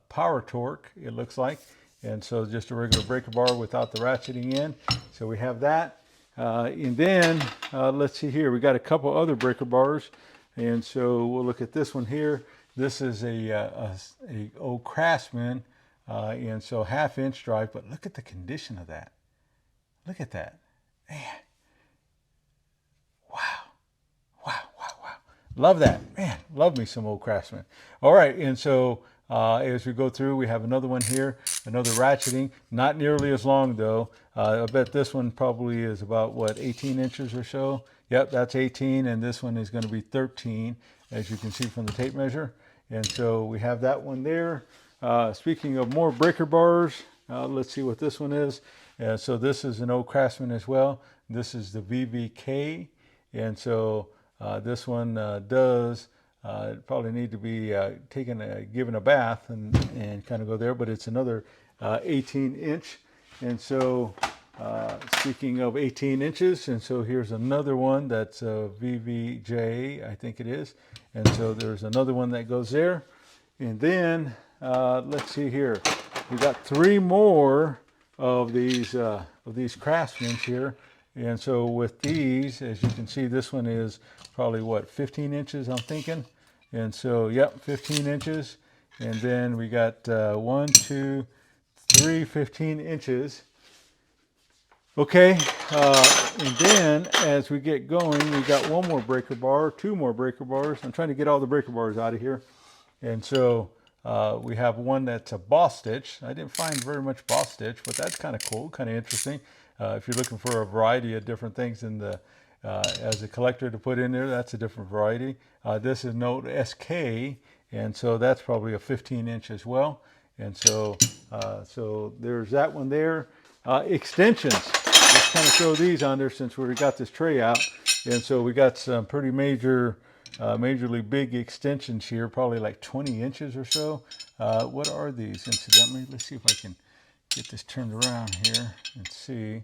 power torque, it looks like, and so just a regular breaker bar without the ratcheting in. So we have that, and then let's see here, we got a couple other breaker bars, and so we'll look at this one here. This is a old Craftsman, and so 1/2 inch drive, but look at the condition of that. Look at that, man. Wow. Love that, man. Love me some old Craftsman. All right, and so as we go through, we have another one here, another ratcheting, not nearly as long though. I bet this one probably is about, what, 18 inches or so? Yep, that's 18, and this one is going to be 13, as you can see from the tape measure. And so we have that one there. Speaking of more breaker bars, let's see what this one is. So this is an old Craftsman as well. This is the VVK, and so this one does probably need to be given a bath and kind of go there, but it's another 18 inch. And so speaking of 18 inches, and so here's another one that's VVJ, I think it is. And so there's another one that goes there. And then let's see here, we got 3 more of these Craftsmen here. And so with these, as you can see, this one is probably, what, 15 inches, I'm thinking. And so, yep, 15 inches. And then we got 1, 2, 3, 15 inches. Okay, and then as we get going, we got 1 more breaker bar, 2 more breaker bars. I'm trying to get all the breaker bars out of here. And so we have one that's a boss stitch. I didn't find very much boss stitch, but that's kind of cool, kind of interesting. If you're looking for a variety of different things in the as a collector to put in there, that's a different variety. This is Note SK, and so that's probably a 15 inch as well. And so so there's that one there. Extensions. Let's kind of throw these on there since we got this tray out. And so we got some pretty majorly big extensions here, probably like 20 inches or so. What are these, incidentally? Let's see if I can get this turned around here and see.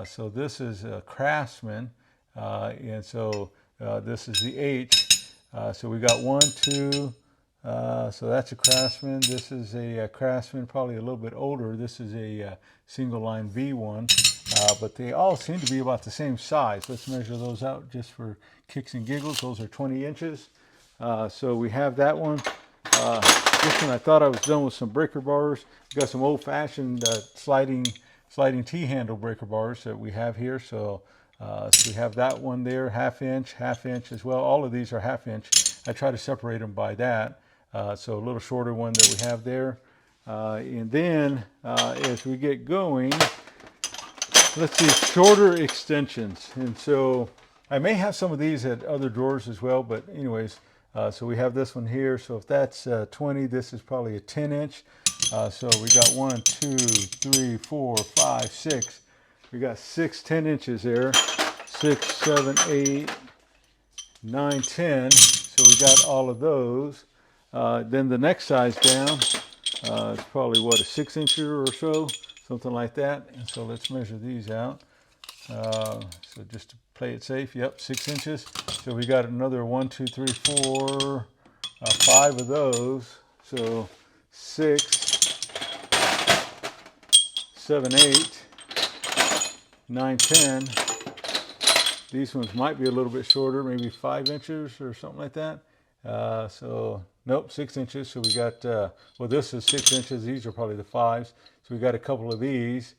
So this is a Craftsman, and so this is the H. So we got 1, 2, so that's a Craftsman. This is a Craftsman, probably a little bit older. This is a single line V1, but they all seem to be about the same size. Let's measure those out just for kicks and giggles. Those are 20 inches. So we have that one. This one, I thought I was done with some breaker bars. We got some old-fashioned sliding T-handle breaker bars that we have here. So, so we have that one there, 1/2 inch as well. All of these are 1/2 inch. I try to separate them by that. So a little shorter one that we have there. And then as we get going, let's see, shorter extensions. And so I may have some of these at other drawers as well, but anyways, so we have this one here. So if that's 20, this is probably a 10 inch. So we got 1, 2, 3, 4, 5, 6. We got 6 10 inches there. 6, 7, 8, 9, 10. So we got all of those. Then the next size down is probably, what, a 6 incher or so, something like that. And so let's measure these out. So just to play it safe, yep, 6 inches. So we got another 1, 2, 3, 4, 5 of those. So 6, 7, 8, 9, 10. These ones might be a little bit shorter, maybe 5 inches or something like that. So nope, 6 inches. So we got, well, this is 6 inches. These are probably the 5s. So we got a couple of these.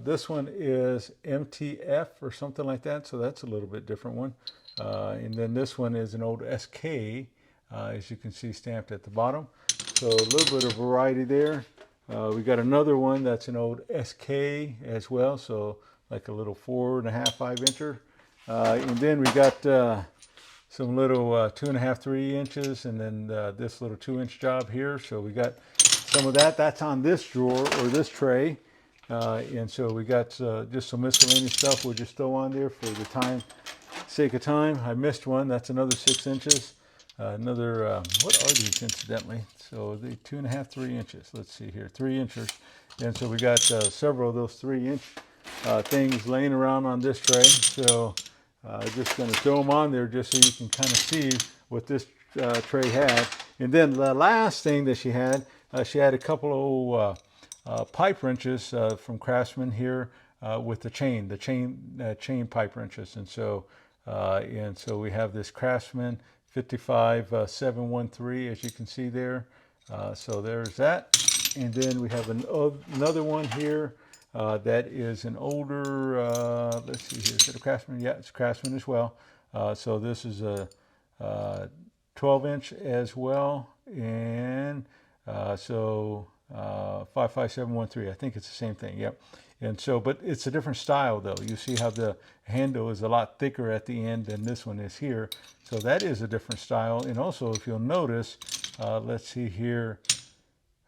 This one is MTF or something like that. So that's a little bit different one. And then this one is an old SK. as you can see stamped at the bottom. So a little bit of variety there. We got another one that's an old SK as well, so like a little 4.5, 5 incher. And then we got some little 2.5, 3 inches, and then this little 2-inch job here. So we got some of that. That's on this drawer or this tray. And so we got just some miscellaneous stuff we'll just throw on there for the sake of time. I missed one. That's another 6 inches. Another, what are these incidentally? So the 2.5, 3 inches. Let's see here, 3 inches. And so we got several of those 3-inch things laying around on this tray. So just going to throw them on there just so you can kind of see what this tray had. And then the last thing that she had a couple of pipe wrenches from Craftsman here with the chain pipe wrenches. And so we have this Craftsman 55713, as you can see there. So there's that. And then we have another one here that is an older, let's see here, is it a Craftsman? Yeah, it's Craftsman as well. So this is a 12-inch as well. And 55713, I think it's the same thing, yep. And so, but it's a different style though. You see how the handle is a lot thicker at the end than this one is here. So that is a different style. And also, if you'll notice, let's see here,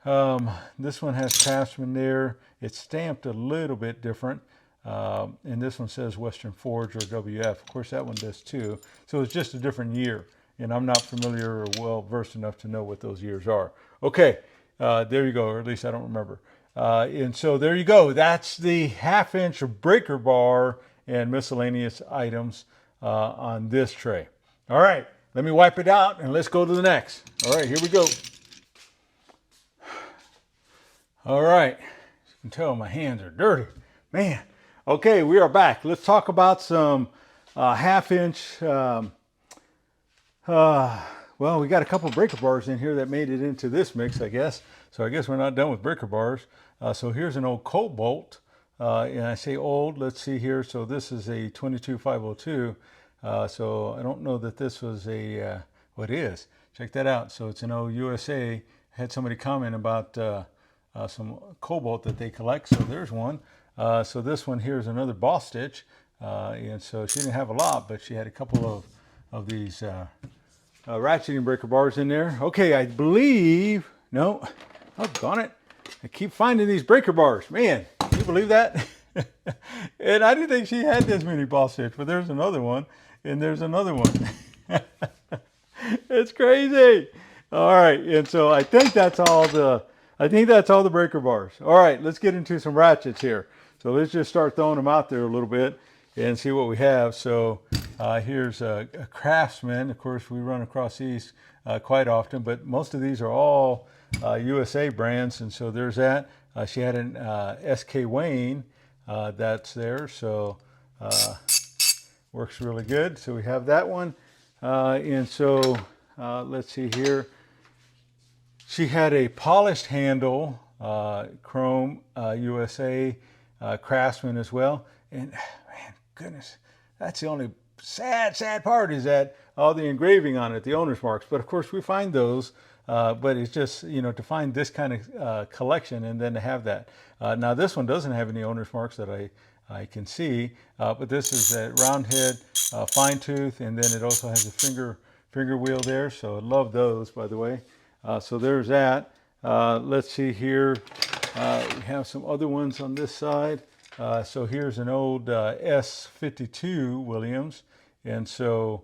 this one has Craftsman there. It's stamped a little bit different. And this one says Western Forge or WF. Of course, that one does too. So it's just a different year. And I'm not familiar or well versed enough to know what those years are. Okay, there you go, or at least I don't remember. And so there you go. That's the 1/2-inch breaker bar and miscellaneous items on this tray. All right, let me wipe it out and let's go to the next. All right, here we go. All right, as you can tell, my hands are dirty. Man, okay, we are back. Let's talk about some 1/2-inch, well, we got a couple of breaker bars in here that made it into this mix, I guess. So I guess we're not done with breaker bars. So here's an old Cobalt. And I say old, let's see here. So this is a 22502. So I don't know that this was a, what is. Check that out. So it's an old USA. I had somebody comment about some Cobalt that they collect. So there's one. So this one here is another Boss Stitch. And so she didn't have a lot, but she had a couple of these ratcheting breaker bars in there. Okay, I believe, no, oh, gone it. I keep finding these breaker bars. Man, can you believe that? And I didn't think she had this many Boss Stitch, but there's another one, and there's another one. It's crazy. All right, and so I think that's all the breaker bars. All right, let's get into some ratchets here. So let's just start throwing them out there a little bit and see what we have. So here's a Craftsman. Of course, we run across these quite often, but most of these are all USA brands. And so there's that. She had an SK Wayne that's there. So works really good. So we have that one. And so let's see here. She had a polished handle, chrome USA Craftsman as well. And man, goodness, that's the only sad part is that all the engraving on it, the owner's marks. But of course we find those, but it's just, you know, to find this kind of collection and then to have that. Now this one doesn't have any owner's marks that I can see, but this is a round head, fine tooth, and then it also has a finger wheel there. So I love those, by the way. So there's that. Let's see here. We have some other ones on this side. So here's an old S52 Williams, and so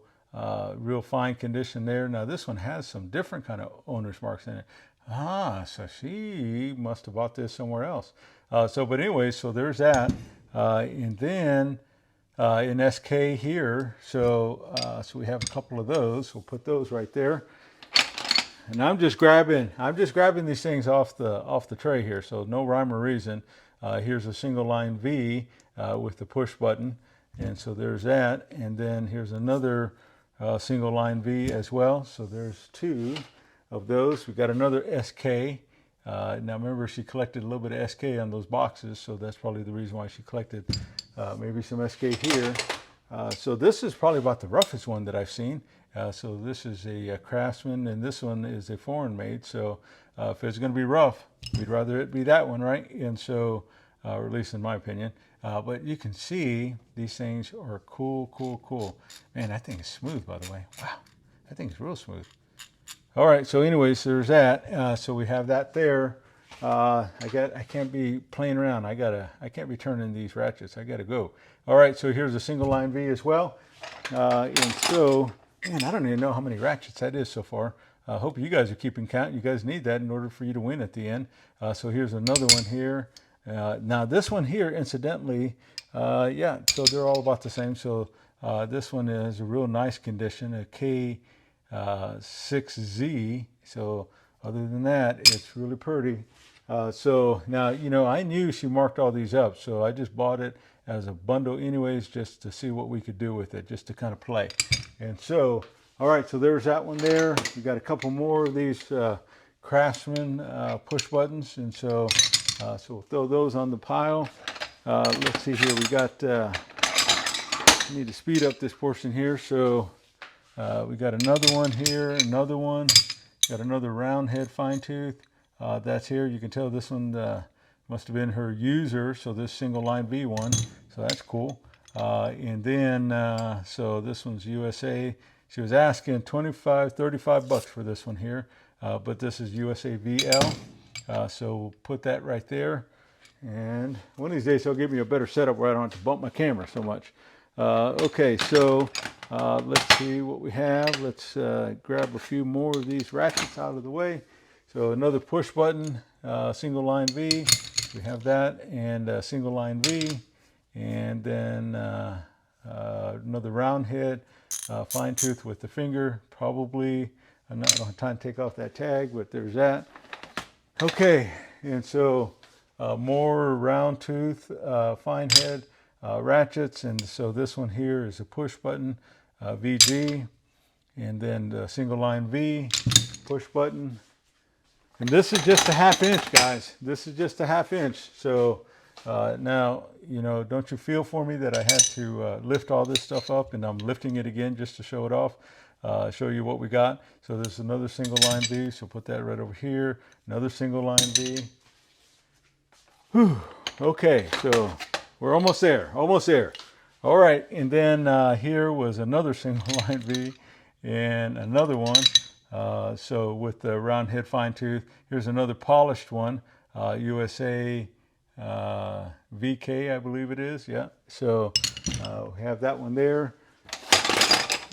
real fine condition there. Now this one has some different kind of owner's marks in it. So she must have bought this somewhere else. But anyway, so there's that. And then in SK here, so we have a couple of those. We'll put those right there. And I'm just grabbing these things off the tray here, so no rhyme or reason. Here's a single line V with the push button, and so there's that. And then here's another single line V as well. So there's two of those. We've got another SK. Now remember, she collected a little bit of SK on those boxes, so that's probably the reason why she collected maybe some SK here. So this is probably about the roughest one that I've seen. So this is a Craftsman, and this one is a foreign made. So if it's going to be rough, we'd rather it be that one, right? And so, or at least in my opinion. But you can see these things are cool, cool, cool. Man, that thing is smooth, by the way. Wow, that thing is real smooth. All right, so anyways, there's that. So we have that there. I can't be playing around. I can't be turning these ratchets. I gotta go. All right, so here's a single line V as well. And so, man, I don't even know how many ratchets that is so far. I hope you guys are keeping count. You guys need that in order for you to win at the end. So here's another one here. Now this one here, incidentally, yeah, so they're all about the same. So this one is a real nice condition, a K6Z. So other than that, it's really pretty. So now, you know, I knew she marked all these up, so I just bought it as a bundle anyways, just to see what we could do with it, just to kind of play. And so, all right, so there's that one there. We got a couple more of these Craftsman push buttons, and so we'll throw those on the pile. Let's see here, we got, I need to speed up this portion here. So we got another one here, another one, got another round head fine tooth. That's here. You can tell this one must have been her user, so this single line V one, so that's cool. And then, so this one's USA. She was asking 25, 35 bucks for this one here, but this is USA VL. So we'll put that right there. And one of these days, he'll give me a better setup where I don't have to bump my camera so much. Okay, so let's see what we have. Let's grab a few more of these ratchets out of the way. So another push button, single line V, we have that, and single line V, and then another round head, fine tooth with the finger, probably. I'm not going to have time to take off that tag, but there's that. Okay, and so more round tooth, fine head ratchets, and so this one here is a push button, VG, and then the single line V, push button. And this is just a ½ inch, guys. This is just a ½ inch. So now, you know, don't you feel for me that I had to lift all this stuff up, and I'm lifting it again just to show it off, show you what we got. So there's another single line V, so put that right over here. Another single line V. Whew. Okay, so we're almost there, almost there. All right, and then here was another single line V and another one. So with the round head fine tooth, here's another polished one, USA VK, I believe it is. Yeah. So we have that one there.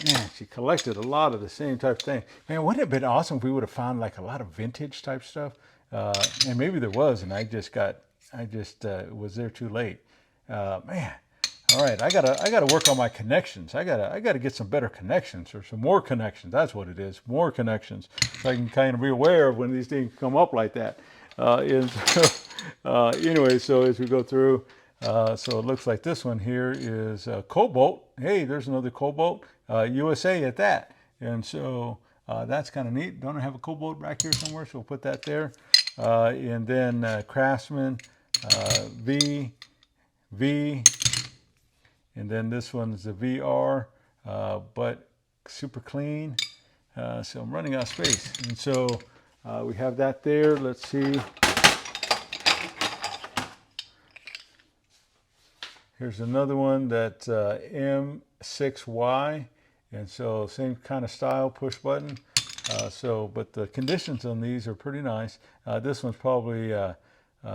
Man, she collected a lot of the same type of thing. Man, wouldn't it have been awesome if we would have found like a lot of vintage type stuff? And maybe there was, and I just was there too late. Man. All right, I gotta work on my connections. I gotta get some better connections, or some more connections. That's what it is, more connections. So I can kind of be aware of when these things come up like that. Anyway, so as we go through, so it looks like this one here is Cobalt. Hey, there's another Cobalt, USA at that. And so that's kind of neat. Don't I have a Cobalt back here somewhere? So we'll put that there. And then Craftsman, V. And then this one's the VR, but super clean. So I'm running out of space. And so we have that there. Let's see. Here's another one that's M6Y. And so same kind of style, push button. But the conditions on these are pretty nice. This one's probably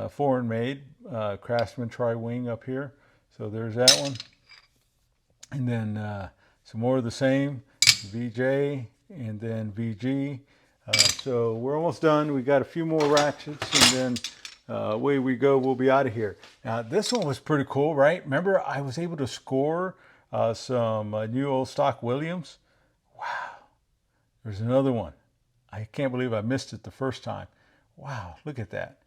foreign made, Craftsman tri-wing up here. So there's that one. And then some more of the same, VJ, and then VG. So we're almost done. We got a few more ratchets, and then away we go. We'll be out of here. Now this one was pretty cool, right? Remember, I was able to score some new old stock Williams. Wow. There's another one. I can't believe I missed it the first time. Wow, look at that.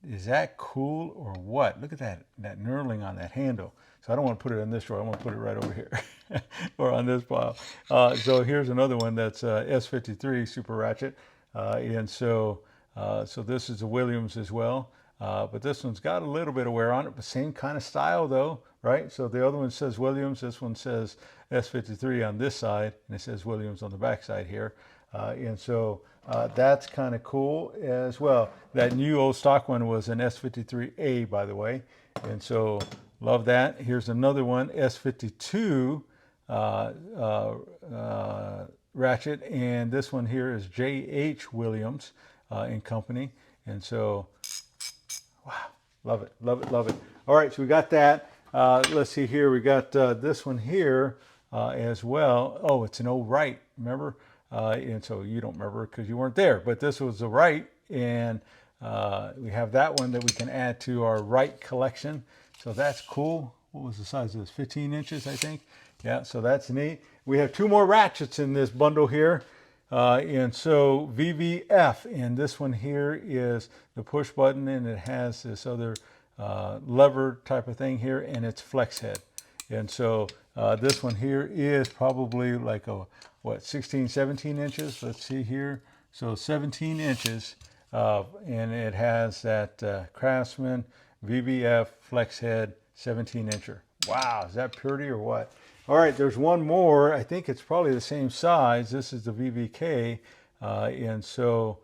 Is that cool or what? Look at that knurling on that handle. So I don't want to put it in this drawer. I want to put it right over here or on this pile. So here's another one that's S53 Super Ratchet. And so this is a Williams as well. but this one's got a little bit of wear on it, but same kind of style though, right? So the other one says Williams, this one says S53 on this side, and it says Williams on the back side here. And so that's kind of cool as well. That new old stock one was an S53A, by the way. And so love that. Here's another one, S52 ratchet. And this one here is J.H. Williams and Company. And so, wow, love it, love it, love it. All right, so we got that. Let's see here. We got this one here as well. Oh, it's an old Wright, remember? And so you don't remember because you weren't there, but this was the Wright, and we have that one that we can add to our Wright collection. So that's cool. What was the size of this? 15 inches, I think. Yeah, so that's neat. We have 2 more ratchets in this bundle here. And so VVF, and this one here is the push button, and it has this other lever type of thing here, and it's flex head. And so this one here is probably like a, what, 16, 17 inches? Let's see here. So 17 inches, and it has that Craftsman VVF flex head 17 incher. Wow, is that pretty or what? All right, there's one more. I think it's probably the same size. This is the VVK, and so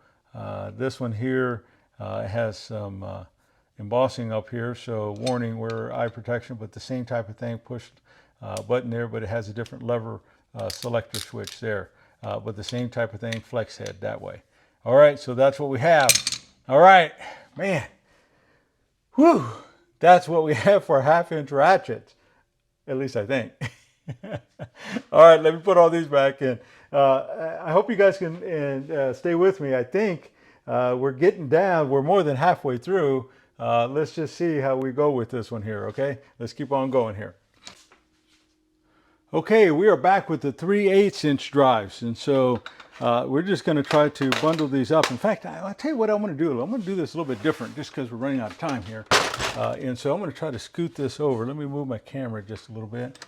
this one here has some embossing up here, so warning, wear eye protection, but the same type of thing, push button there, but it has a different lever selector switch there, but the same type of thing, flex head that way. All right, so that's what we have. All right, man, whew, that's what we have for 1/2-inch ratchets, at least I think. All right, let me put all these back in. I hope you guys can stay with me. I think we're getting down. We're more than halfway through. Let's just see how we go with this one here, okay? Let's keep on going here. Okay, we are back with the 3/8-inch drives, and so we're just going to try to bundle these up. In fact, I'll tell you what I'm going to do. I'm going to do this a little bit different just because we're running out of time here. And so I'm going to try to scoot this over. Let me move my camera just a little bit.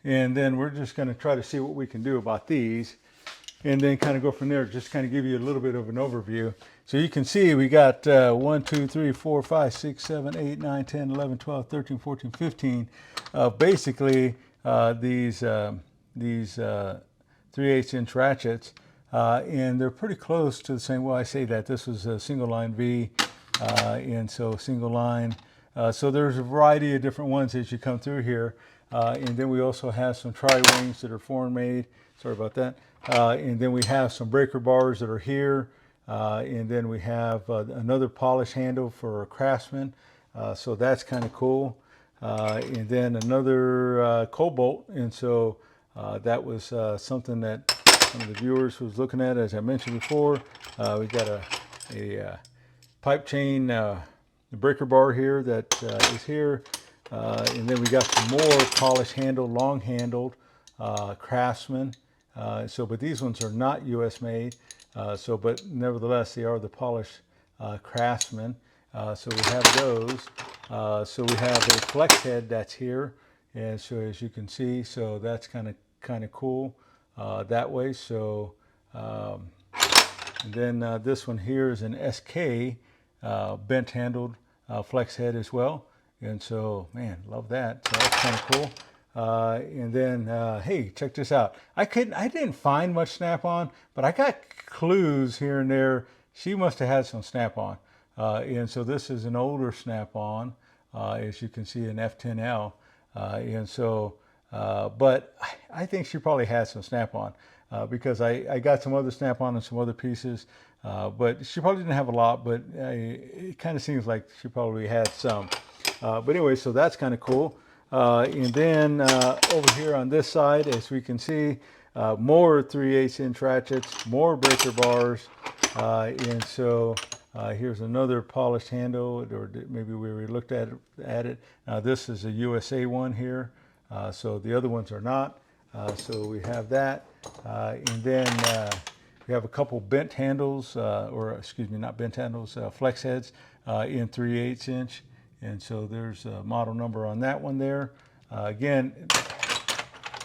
And then we're just going to try to see what we can do about these, and then kind of go from there, just kind of give you a little bit of an overview. So you can see we got 1, 2, 3, 4, 5, 6, 7, 8, 9, 10, 11, 12, 13, 14, 15. Basically, these 3/8-inch ratchets, and they're pretty close to the same. Well, I say that this was a single line V, and so single line. So there's a variety of different ones as you come through here. And then we also have some tri-wings that are foreign made. Sorry about that. And then we have some breaker bars that are here. And then we have another polish handle for a Craftsman. So that's kind of cool. And then another cobalt. And so that was something that one of the viewers was looking at, as I mentioned before. We got a pipe chain breaker bar here that is here. And then we got some more polished handle, long handled Craftsman. But these ones are not US made. But nevertheless, they are the polished Craftsman. So we have those. So we have a flex head that's here. And so as you can see, so that's kind of cool that way. So, and then this one here is an SK bent handled flex head as well. And so, man, love that. So that's kind of cool. And then, hey, check this out. I didn't find much snap-on, but I got clues here and there. She must have had some snap-on. And so this is an older snap-on, as you can see, an F10L. And so, but I think she probably had some snap-on because I got some other snap-on and some other pieces. But she probably didn't have a lot, but it kind of seems like she probably had some. But anyway, so that's kind of cool. And then over here on this side, as we can see, more 3/8-inch ratchets, more breaker bars. And so here's another polished handle, or maybe we already looked at it. Now this is a USA one here. So the other ones are not. So we have that. And then we have a couple bent handles, or excuse me, not bent handles, flex heads in 3/8-inch. And so there's a model number on that one there. Again,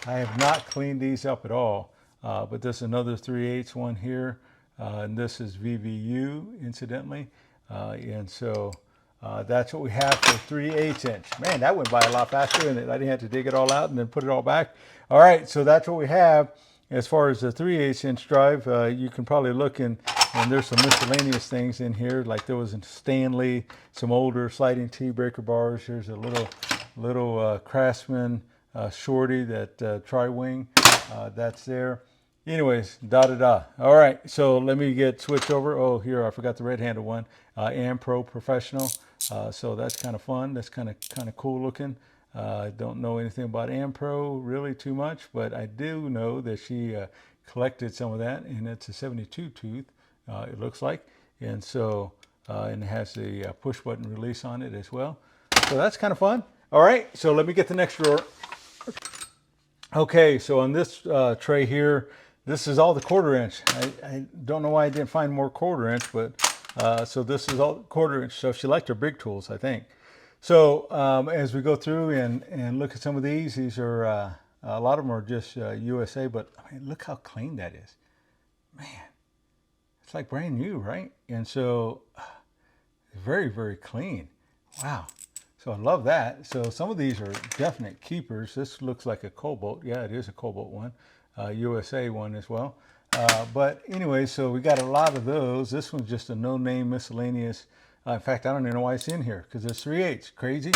I have not cleaned these up at all, but this is another 3/8 one here. and this is VVU, incidentally. And so that's what we have for 3/8 inch. Man, that went by a lot faster, didn't it? I didn't have to dig it all out and then put it all back. All right, so that's what we have as far as the 3/8 inch drive. You can probably look in, and there's some miscellaneous things in here, like there was a Stanley, some older sliding T breaker bars. Here's a little Craftsman shorty, that tri-wing, that's there. Anyways, da-da-da. All right, so let me get switched over. Oh, here, I forgot the red handle one. Pro Professional. So that's kind of fun. That's kind of cool looking. I don't know anything about Pro really too much, but I do know that she collected some of that, and it's a 72 tooth, it looks like. And so, and it has the push button release on it as well. So that's kind of fun. All right, so let me get the next drawer. Okay, so on this tray here, this is all the 1/4 inch. I don't know why I didn't find more 1/4 inch, but so this is all 1/4 inch. So she liked her big tools, I think. So as we go through and look at some of these are, a lot of them are just USA, but I mean, look how clean that is. Man, it's like brand new, right? And so very, very clean. Wow. So I love that. So some of these are definite keepers. This looks like a Cobalt. Yeah, it is a Cobalt one. USA one as well. But anyway, so we got a lot of those. This one's just a no-name miscellaneous. In fact, I don't even know why it's in here, because it's 3/8. Crazy.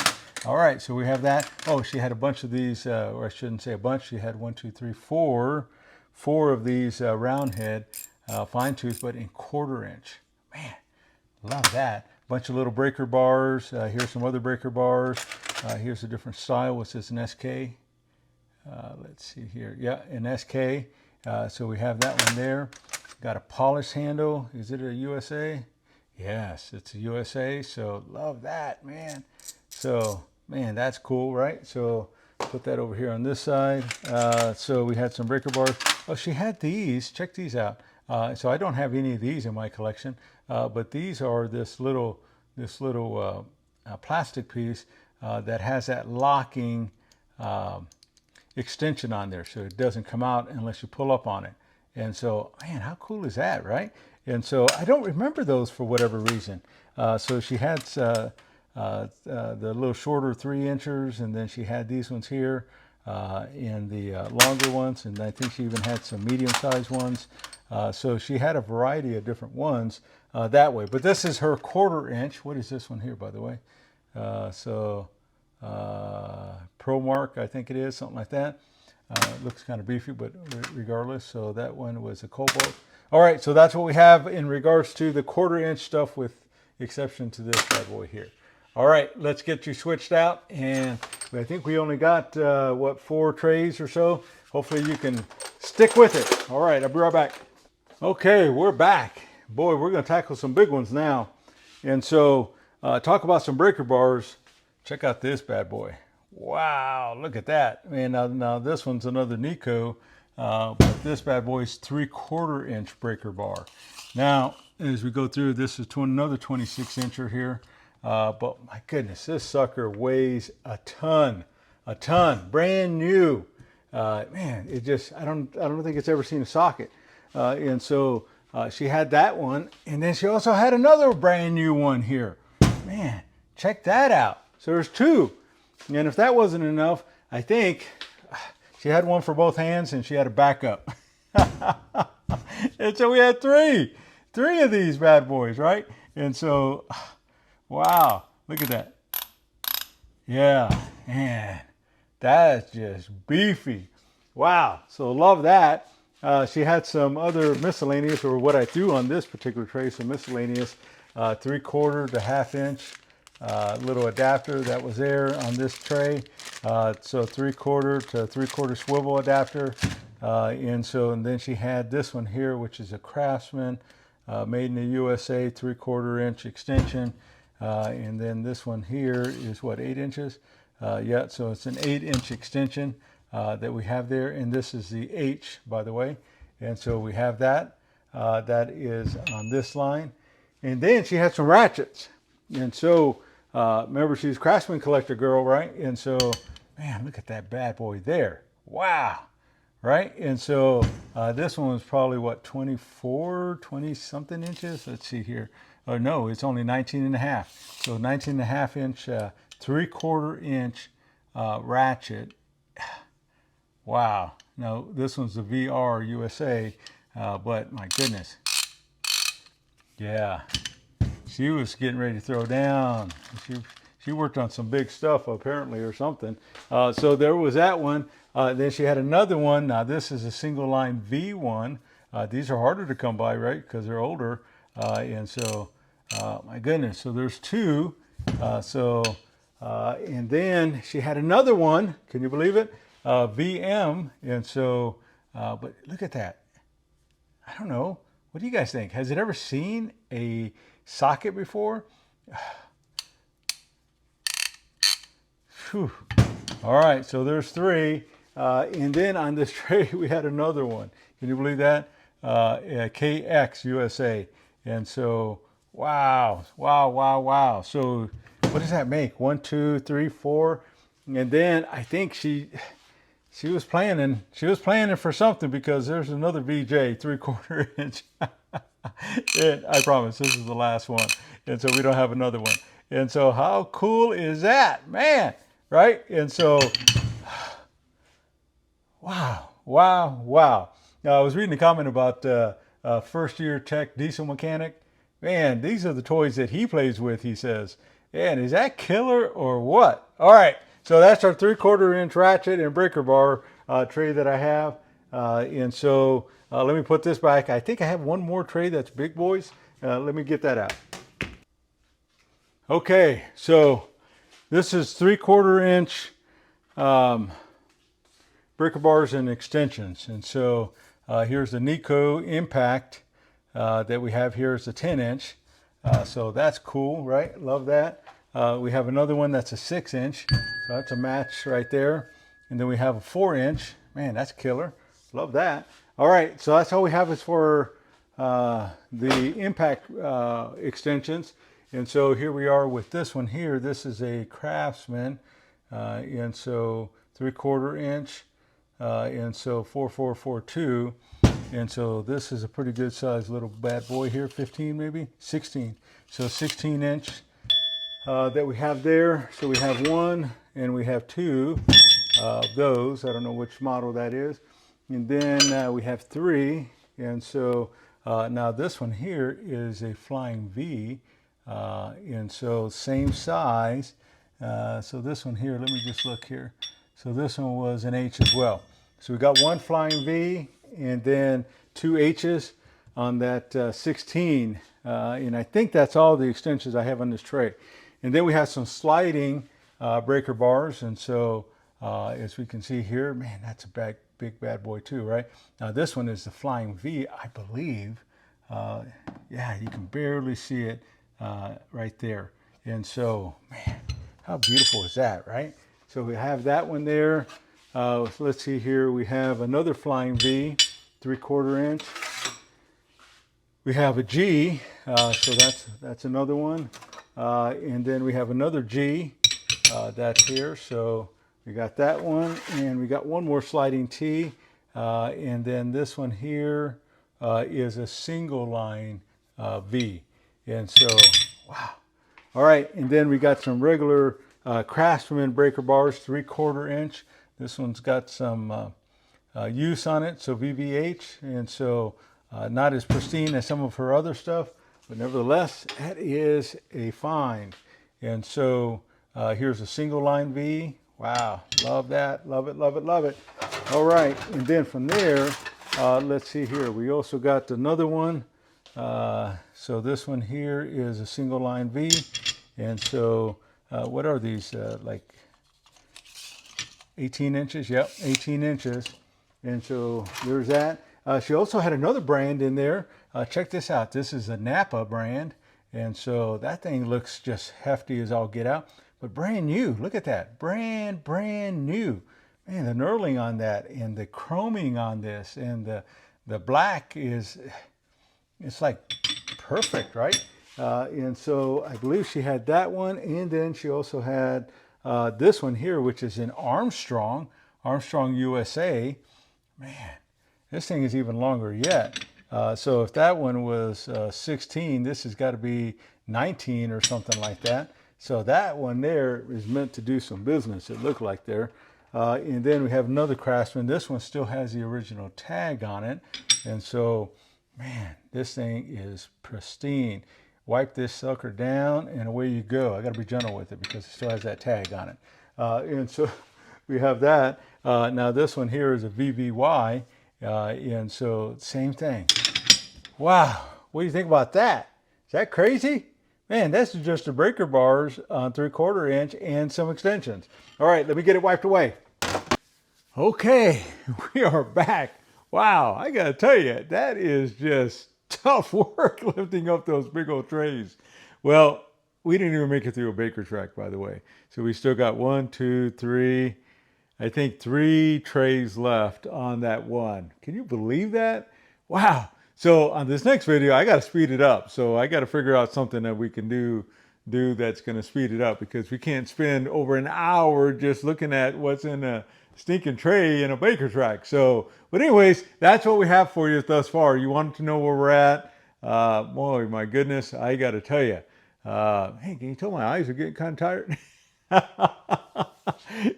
All right, so we have that. Oh, she had a bunch of these, or I shouldn't say a bunch. She had 1, 2, 3, 4 of these round head fine tooth, but in 1/4 inch. Man, love that. Bunch of little breaker bars. Here's some other breaker bars. Here's a different style. What's this, an SK? Let's see here. Yeah, an SK. So we have that one there. Got a polish handle. Is it a USA? Yes, it's a USA. So love that, man. So, man, that's cool, right? So put that over here on this side. So we had some breaker bars. Oh, she had these. Check these out. So I don't have any of these in my collection, but these are this little plastic piece that has that locking extension on there, so it doesn't come out unless you pull up on it. And so, man, how cool is that, right? And so I don't remember those for whatever reason. So she had the little shorter 3-inchers, and then she had these ones here, and the longer ones, and I think she even had some medium-sized ones. So she had a variety of different ones that way. But this is her 1/4 inch. What is this one here, by the way? Pro Mark, I think it is, something like that. It looks kind of beefy, but regardless. So that one was a Cobalt. All right, so that's what we have in regards to the 1/4 inch stuff, with exception to this bad boy here. All right, let's get you switched out. And I think we only got, 4 trays or so. Hopefully you can stick with it. All right, I'll be right back. Okay, we're back. Boy, we're going to tackle some big ones now. And so talk about some breaker bars. Check out this bad boy. Wow, look at that. Man, now this one's another Nico, but this bad boy is 3/4 inch breaker bar. Now, as we go through, this is another 26 incher here. But my goodness, this sucker weighs a ton, brand new. Man, it just, I don't think it's ever seen a socket. And so she had that one, and then she also had another brand new one here. Man, check that out. So there's 2. And if that wasn't enough, I think she had one for both hands, and she had a backup. And so we had 3 of these bad boys, right? And so, wow, look at that. Yeah, man, that's just beefy. Wow, so love that. She had some other miscellaneous, or what I threw on this particular tray, some miscellaneous 3/4 to 1/2 inch little adapter that was there on this tray. So 3/4 to 3/4 swivel adapter. And then she had this one here, which is a Craftsman, made in the USA, 3/4 inch extension. And then this one here is what, 8 inches? Yeah, so it's an 8-inch extension that we have there. And this is the H, by the way. And so we have that. That is on this line. And then she had some ratchets. And so, remember, she's a Craftsman collector girl, right? And so, man, look at that bad boy there. Wow. right? And so this one was probably what, 20 something inches. Let's see here. Oh no, it's only 19 and a half. So 19 and a half inch, 3/4 inch ratchet. Wow. Now this one's the VR USA, but my goodness. Yeah, she was getting ready to throw down. She worked on some big stuff apparently or something. So there was that one. Then she had another one. Now this is a single line V1. These are harder to come by, right? Because they're older. And so, my goodness. So there's two. And then she had another one. Can you believe it? VM. And so, but look at that. I don't know. What do you guys think? Has it ever seen a socket before? Whew. All right, so there's three. And then on this tray, we had another one. Can you believe that? KX USA. And so, wow. So what does that make? 1, 2, 3, 4. And then I think she was planning for something, because there's another VJ 3/4 inch. And I promise this is the last one. And so we don't have another one. And so how cool is that, man? Right? And so, wow. Now I was reading a comment about first year tech diesel mechanic. Man, these are the toys that he plays with, he says. And is that killer or what? All right. So that's our 3/4 inch ratchet and breaker bar tray that I have. And so let me put this back. I think I have one more tray that's big boys. Let me get that out. Okay, so this is 3/4 inch breaker bars and extensions. And so here's the Nico Impact that we have here is a 10 inch. So that's cool, right? Love that. We have another one that's a 6 inch. So that's a match right there. And then we have a 4 inch. Man, that's killer. Love that. All right, so that's all we have as for the impact extensions. And so here we are with this one here. This is a Craftsman. And so 3/4 inch. And so 4442. And so this is a pretty good size little bad boy here. 15 maybe? 16. So 16 inch. That we have there. So we have one and we have two of those. I don't know which model that is. And then we have three. And so now this one here is a Flying V. And so same size. So this one here, let me just look here. So this one was an H as well. So we got one Flying V and then two H's on that 16. And I think that's all the extensions I have on this tray. And then we have some sliding breaker bars. And so as we can see here, man, that's a big bad boy too, right? Now this one is the Flying V, I believe. Yeah, you can barely see it right there. And so, man, how beautiful is that, right? So we have that one there. Let's see here. We have another Flying V, 3/4 inch. We have a G, so that's another one. And then we have another G, that's here. So we got that one, and we got one more sliding T. And then this one here is a single line V. And so, wow. All right, and then we got some regular Craftsman breaker bars, 3/4 inch. This one's got some use on it, so VVH, and so not as pristine as some of her other stuff, but nevertheless, that is a find. And so here's a single line V. Wow, love that, love it. All right, and then from there, let's see here. We also got another one. So this one here is a single line V. And so what are these, like 18 inches? Yep, 18 inches. And so there's that. She also had another brand in there. Check this out. This is a Napa brand. And so that thing looks just hefty as all get out. But brand new. Look at that. Brand new. Man, the knurling on that and the chroming on this and the black is, it's like perfect, right? And so I believe she had that one. And then she also had this one here, which is an Armstrong USA. Man, this thing is even longer yet. So if that one was 16, this has got to be 19 or something like that. So that one there is meant to do some business, it looked like there. And then we have another Craftsman. This one still has the original tag on it. And so, man, this thing is pristine. Wipe this sucker down and away you go. I got to be gentle with it because it still has that tag on it. And so we have that. Now this one here is a VVY. And so same thing. Wow, what do you think about that? Is that crazy? Man, that's just the breaker bars on 3/4 inch and some extensions. All right, let me get it wiped away. Okay, we are back. Wow, I gotta tell you, that is just tough work lifting up those big old trays. Well, we didn't even make it through a baker's rack, by the way. So we still got 1, 2, 3, I think 3 trays left on that one. Can you believe that? Wow. So on this next video, I got to speed it up. So I got to figure out something that we can do that's going to speed it up, because we can't spend over an hour just looking at what's in a stinking tray in a baker's rack. So, but anyways, that's what we have for you thus far. You wanted to know where we're at. Boy, my goodness, I got to tell you. Hey, can you tell my eyes are getting kind of tired?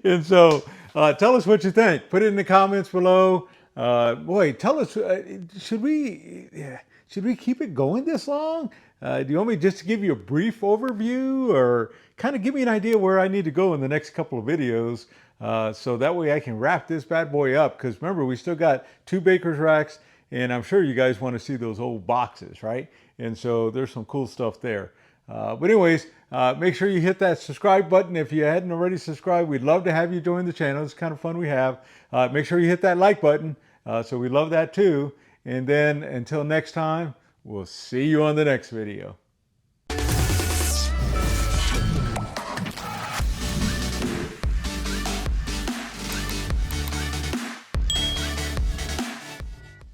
And so tell us what you think. Put it in the comments below. Boy, tell us, should we keep it going this long? Do you want me just to give you a brief overview, or kind of give me an idea where I need to go in the next couple of videos, so that way I can wrap this bad boy up? Because remember, we still got 2 baker's racks, and I'm sure you guys want to see those old boxes, right? And so there's some cool stuff there. But anyways, make sure you hit that subscribe button if you hadn't already subscribed. We'd love to have you join the channel. It's kind of fun we have. Make sure you hit that like button. So we love that too. And then until next time, we'll see you on the next video.